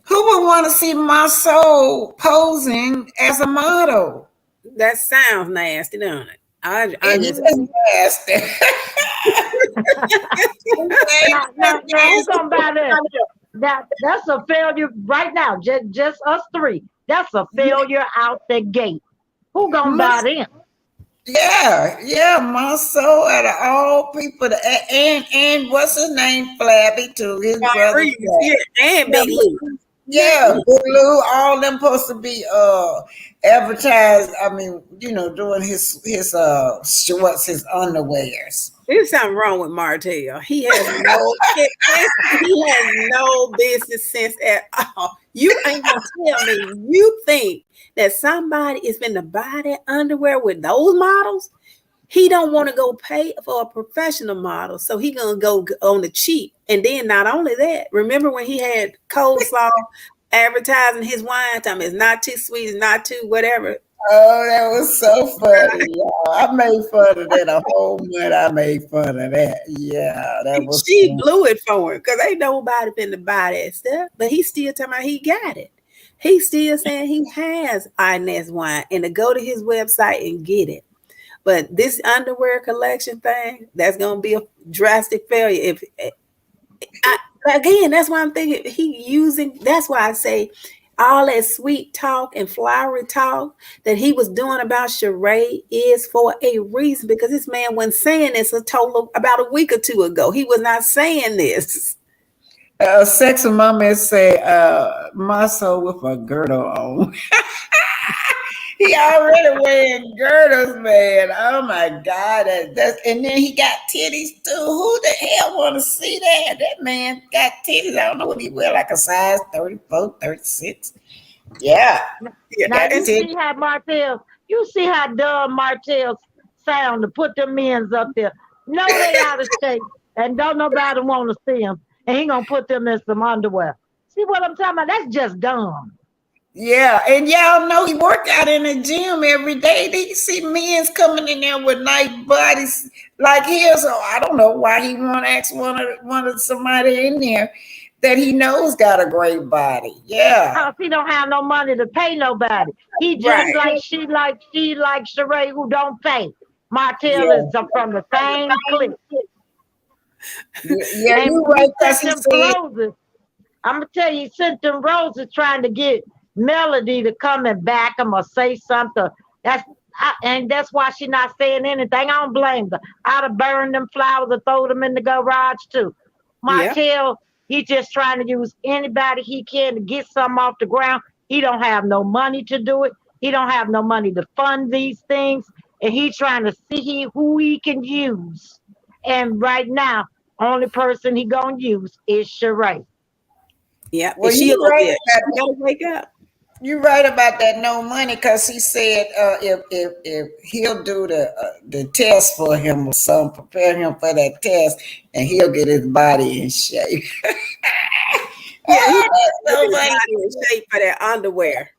S1: Who would want to see my soul posing as a model?
S20: That sounds nasty, don't it? I
S1: It's
S20: just
S1: nasty.
S19: Now, who's gonna buy that? That's a failure right now. Just us three. That's a failure out the gate. Who gonna buy them?
S1: Yeah, my soul out of all people, and what's his name, Flabby too, his brother.
S20: yeah, and Big Lou.
S1: Yeah, Big Lou, all them supposed to be advertised. I mean, doing his shorts, his underwears.
S20: There's something wrong with Martell. He has no business sense at all. You ain't gonna tell me you think that somebody is going to buy that underwear with those models? He don't want to go pay for a professional model, so he gonna go on the cheap. And then not only that, remember when he had Coleslaw advertising his wine? Time it's not too sweet, it's not too whatever.
S1: Oh, that was so funny, y'all. I made fun of that a whole month. I made fun of that. Yeah, that was.
S20: She
S1: fun.
S20: blew it for him because ain't nobody finna buy that stuff. But he still talking about he got it. He's still saying he has Inez wine and to go to his website and get it. But this underwear collection thing, that's gonna be a drastic failure. Again, that's why I'm thinking that's why I say all that sweet talk and flowery talk that he was doing about Sheree is for a reason, because this man wasn't saying this about a week or two ago. He was not saying this.
S1: Sexy mama say, my soul with a girdle on. He already wearing girdles, man. Oh my God. And then he got titties too. Who the hell want to see that? That man got titties. I don't know what he wear, like a size 34, 36. Yeah.
S19: Now you see how dumb Martell sound to put them men's up there. No, they out of shape and don't nobody want to see them. And he gonna put them in some underwear. See what I'm talking about? That's just dumb.
S1: Yeah, and y'all know he work out in the gym every day. They see men's coming in there with nice bodies like his. So I don't know why he want to ask one of somebody in there that he knows got a great body. Yeah,
S19: Because he don't have no money to pay nobody. He just like she like Sheree who don't pay. Martell is from the same clique.
S1: Yeah, you right.
S19: I'm gonna tell you, he sent them roses trying to get Melody to come and back him or say something. That's why she not saying anything. I don't blame her. I'd have burned them flowers or throw them in the garage too. Martell, he just trying to use anybody he can to get something off the ground. He don't have no money to do it. He don't have no money to fund these things. And he's trying to see who he can use. And right now, only person he gonna use is Sheree.
S20: Yeah,
S1: well,
S20: she
S1: right.
S20: gotta wake up.
S1: You're right about that no money, because he said if he'll do the test for him or something, prepare him for that test, and he'll get his body in shape.
S20: Yeah, he's in shape for that underwear.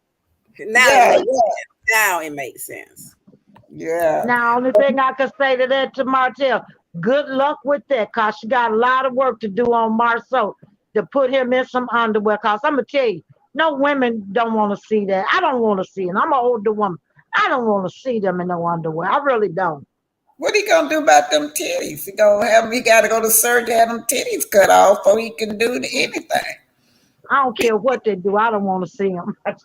S20: Now it makes sense.
S1: Yeah.
S19: Now, only thing I can say to that to Martell, good luck with that, because she got a lot of work to do on Marceau to put him in some underwear. Because I'm going to tell you, no women don't want to see that. I don't want to see it. I'm an older woman. I don't want to see them in no underwear. I really don't.
S1: What he going to do about them titties? He got to go to surgery, have them titties cut off before he can do anything.
S19: I don't care what they do. I don't want to see them.
S20: But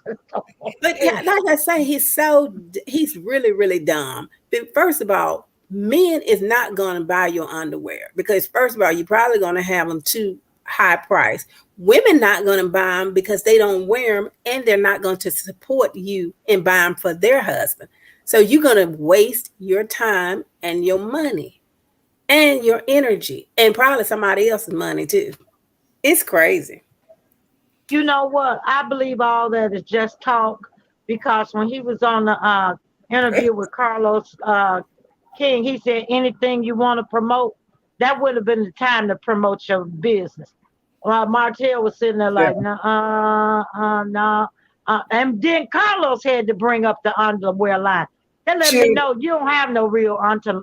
S20: like I say, he's really, really dumb. But first of all, men is not going to buy your underwear because first of all, you're probably going to have them too high price. Women not going to buy them because they don't wear them, and they're not going to support you and buy them for their husband. So you're going to waste your time and your money and your energy and probably somebody else's money too. It's crazy.
S19: You know what? I believe all that is just talk, because when he was on the interview with Carlos King, he said anything you want to promote, that would have been the time to promote your business. Martell was sitting there like, no. And then Carlos had to bring up the underwear line. That let me know you don't have no real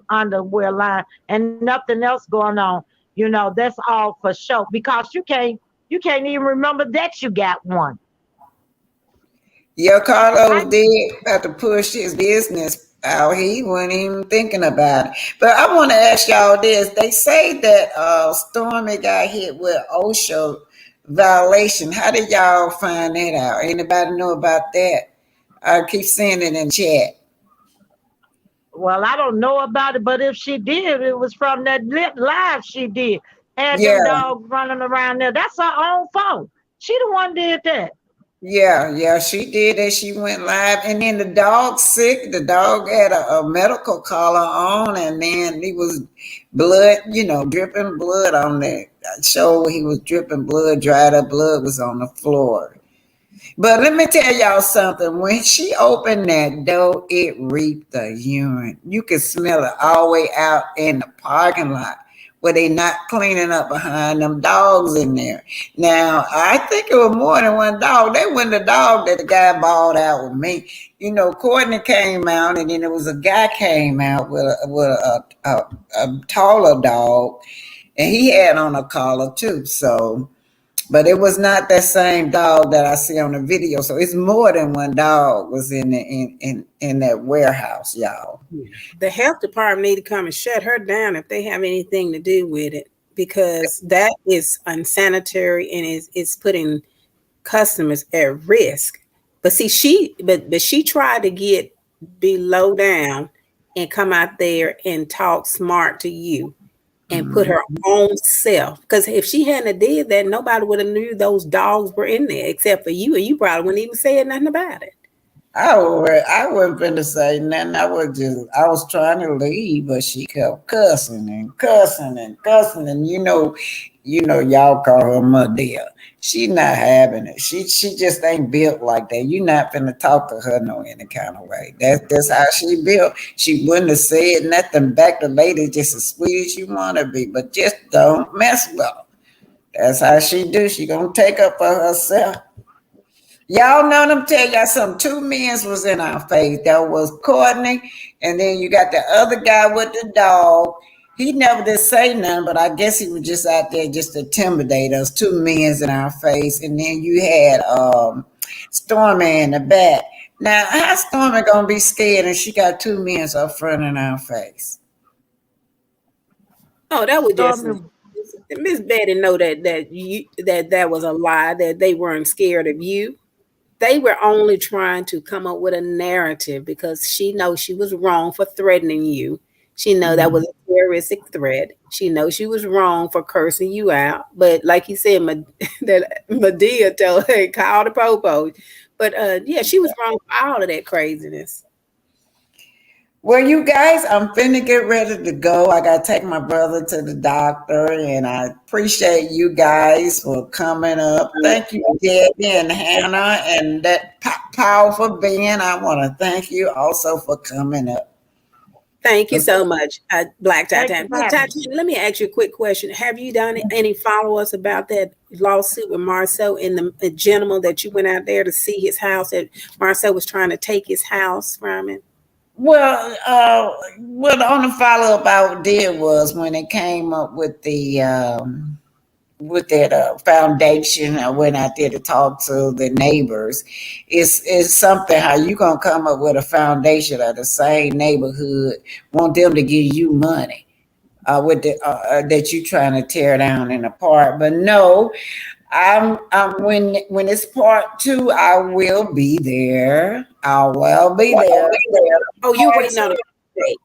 S19: underwear line and nothing else going on. You know, that's all for show because you can't even remember that you got one.
S1: Yeah, Carlos did have to push his business out. He wasn't even thinking about it. But I want to ask y'all this. They say that Stormy got hit with OSHA violation. How did y'all find that out? Anybody know about that? I keep seeing it in chat.
S19: Well, I don't know about it, but if she did, it was from that live she did. Had them dogs running around there. That's her own fault. She the one did that.
S1: Yeah, she did that. She went live, and then the dog sick. The dog had a medical collar on, and then he was blood, dripping blood on that show. He was dripping blood, dried up blood was on the floor. But let me tell y'all something. When she opened that door, it reeked the urine. You could smell it all the way out in the parking lot where they not cleaning up behind them dogs in there. Now, I think it was more than one dog. That wasn't the dog that the guy bought out with me. Courtney came out, and then there was a guy came out with a taller dog, and he had on a collar too. So, but it was not that same dog that I see on the video. So it's more than one dog was in that warehouse, y'all.
S20: The health department need to come and shut her down if they have anything to do with it, because that is unsanitary and it's putting customers at risk. But see, she tried to be low down and come out there and talk smart to you. And put her own self, because if she hadn't did that, nobody would have knew those dogs were in there except for you, and you probably wouldn't even say nothing about it.
S1: I wasn't going to say nothing. I was trying to leave, but she kept cussing and cussing and cussing, and y'all call her Madea. She's not having it. She just ain't built like that. You're not finna talk to her no any kind of way. That's how she built. She wouldn't have said nothing back. The lady just as sweet as you want to be, but just don't mess with her. That's how she do. She gonna take up for herself. Y'all know them tell y'all something. 2 men was in our face. That was Courtney, and then you got the other guy with the dog. He never did say nothing, but I guess he was just out there just to intimidate us. 2 men in our face. And then you had Stormy in the back. Now, how Stormy gonna be scared and she got 2 men up front in our face?
S20: Oh, that was just Miss Betty know that was a lie, that they weren't scared of you. They were only trying to come up with a narrative because she knows she was wrong for threatening you. She know that was a terroristic threat. She knows she was wrong for cursing you out. But like you said, that Madea told her, call the popo. But she was wrong for all of that craziness.
S1: Well, you guys, I'm finna get ready to go. I got to take my brother to the doctor, and I appreciate you guys for coming up. Thank you, Debbie and Hannah, and that powerful Ben. I want to thank you also for coming up.
S20: Thank you so much, Black Titanic. Let me ask you a quick question. Have you done any follow-ups about that lawsuit with Marcel and the gentleman that you went out there to see his house, that Marcel was trying to take his house from him?
S1: Well, the only follow-up I did was when it came up with that foundation. I went out there to talk to the neighbors. It's something how you gonna come up with a foundation of the same neighborhood, want them to give you money with that you trying to tear down and apart. But no, I'm when it's part 2, I will be there. I will be there.
S20: Oh, you waiting on it?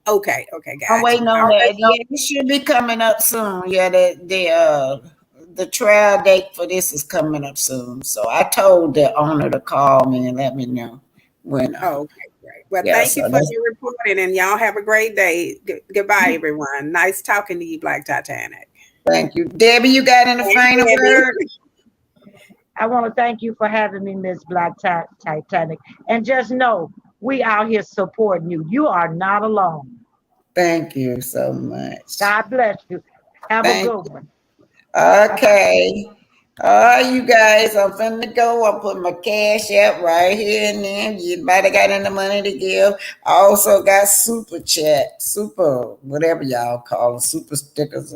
S20: Okay, gotcha.
S1: I'm waiting on that. Yeah, it should be coming up soon. Yeah, the trial date for this is coming up soon. So I told the owner to call me and let me know when.
S20: Okay, great. Well, thank you for your reporting, and y'all have a great day. Goodbye, everyone. Nice talking to you, Black Titanic.
S1: Thank you. Debbie, you got any final words?
S19: I want to thank you for having me, Miss Black Titanic. And just know, we out here supporting you. You are not alone.
S1: Thank you so much.
S19: God bless you. Have a good one.
S1: Okay. All right, you guys, I'm finna go. I'm putting my cash app right here and then. Anybody got any money to give? I also got super chat, super whatever y'all call it, super stickers,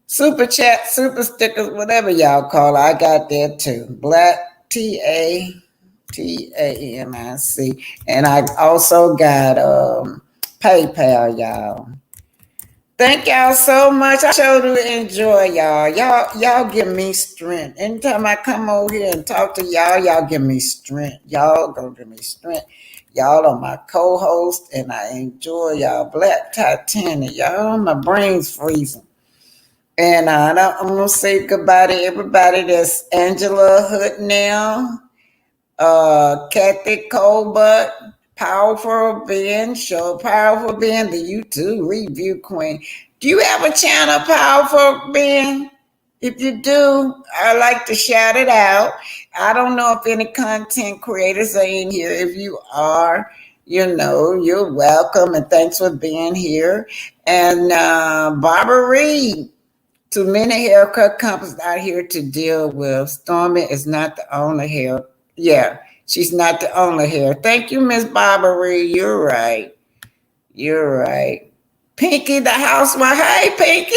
S1: super chat, super stickers, whatever y'all call it. I got that too. Black TATANIC, and I also got PayPal, y'all. Thank y'all so much. I sure do enjoy y'all. Y'all give me strength. Anytime I come over here and talk to y'all give me strength. Y'all gonna give me strength. Y'all are my co-host, and I enjoy y'all. Black Titanic, y'all, my brain's freezing. And I'm gonna say goodbye to everybody. That's Angela Hoodnell, Kathy Colbert, Powerful Ben, Show Powerful Ben, the YouTube review queen. Do you have a channel, Powerful Ben? If you do, I like to shout it out. I don't know if any content creators are in here. If you are, you're welcome, and thanks for being here. And Barbara Reed, too many haircut companies out here to deal with. Stormy is not the only hair. Yeah, she's not the only hair. Thank you, Miss Barbara. You're right. You're right. Pinky the housewife. Hey, Pinky.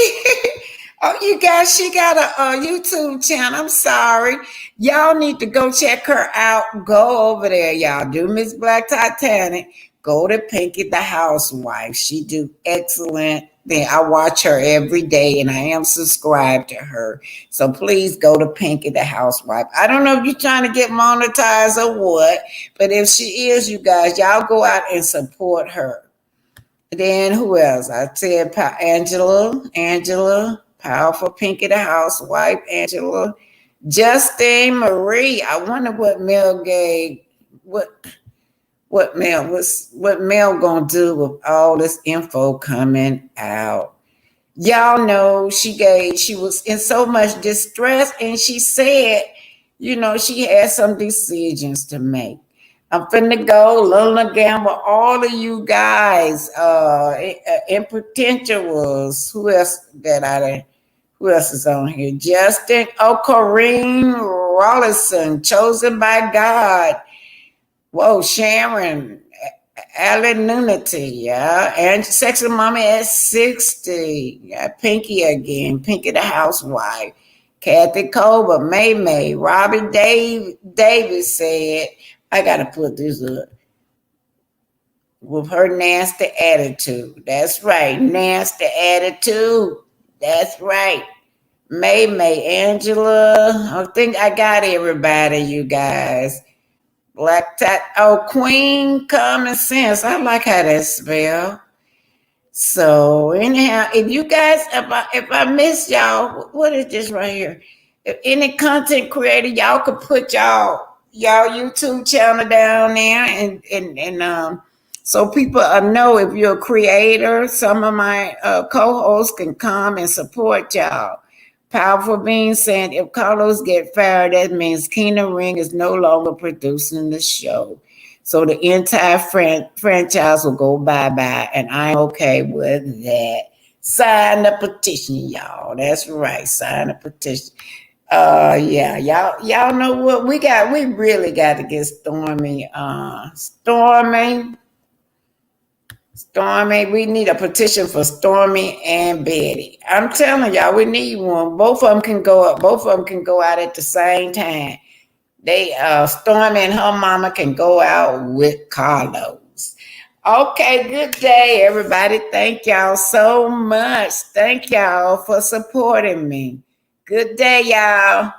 S1: Oh, you guys, she got a YouTube channel. I'm sorry. Y'all need to go check her out. Go over there, y'all. Do Miss Black Titanic. Go to Pinky the housewife. She do excellent thing. I watch her every day, and I am subscribed to her. So please go to Pinky the housewife. I don't know if you're trying to get monetized or what, but if she is, you guys, y'all go out and support her. Then who else? I said Angela, Powerful Pinky the housewife, Angela, Justine Marie. I wonder what Mel gave. What Mel gonna do with all this info coming out? Y'all know she was in so much distress, and she said, she had some decisions to make. I'm finna go, Luna Gamble, all of you guys, in potentials. Who else is on here? Justin O'Corrine Rollison, Chosen by God. Whoa, Sharon, Alan Nunity, yeah, and Sexy Mommy at 60. Yeah, Pinky again, Pinky the housewife. Kathy Colbert, May, Robbie Davis said, I gotta put this up. With her nasty attitude. That's right, nasty attitude. That's right. May, Angela. I think I got everybody, you guys. Queen Common Sense. I like how that's spelled. So anyhow, if you guys, if I miss y'all, what is this right here? If any content creator, y'all could put y'all YouTube channel down there, and so people know if you're a creator. Some of my co-hosts can come and support y'all. Powerful Being saying, if Carlos get fired, that means Keena Ring is no longer producing the show. So the entire franchise will go bye-bye, and I'm okay with that. Sign the petition, y'all. That's right. Sign the petition. Yeah, y'all know what we got. We really got to get Stormy. Stormy, we need a petition for Stormy and Betty. I'm telling y'all, we need one. Both of them can go up. Both of them can go out at the same time. Stormy and her mama can go out with Carlos. Okay, good day, everybody. Thank y'all so much. Thank y'all for supporting me. Good day, y'all.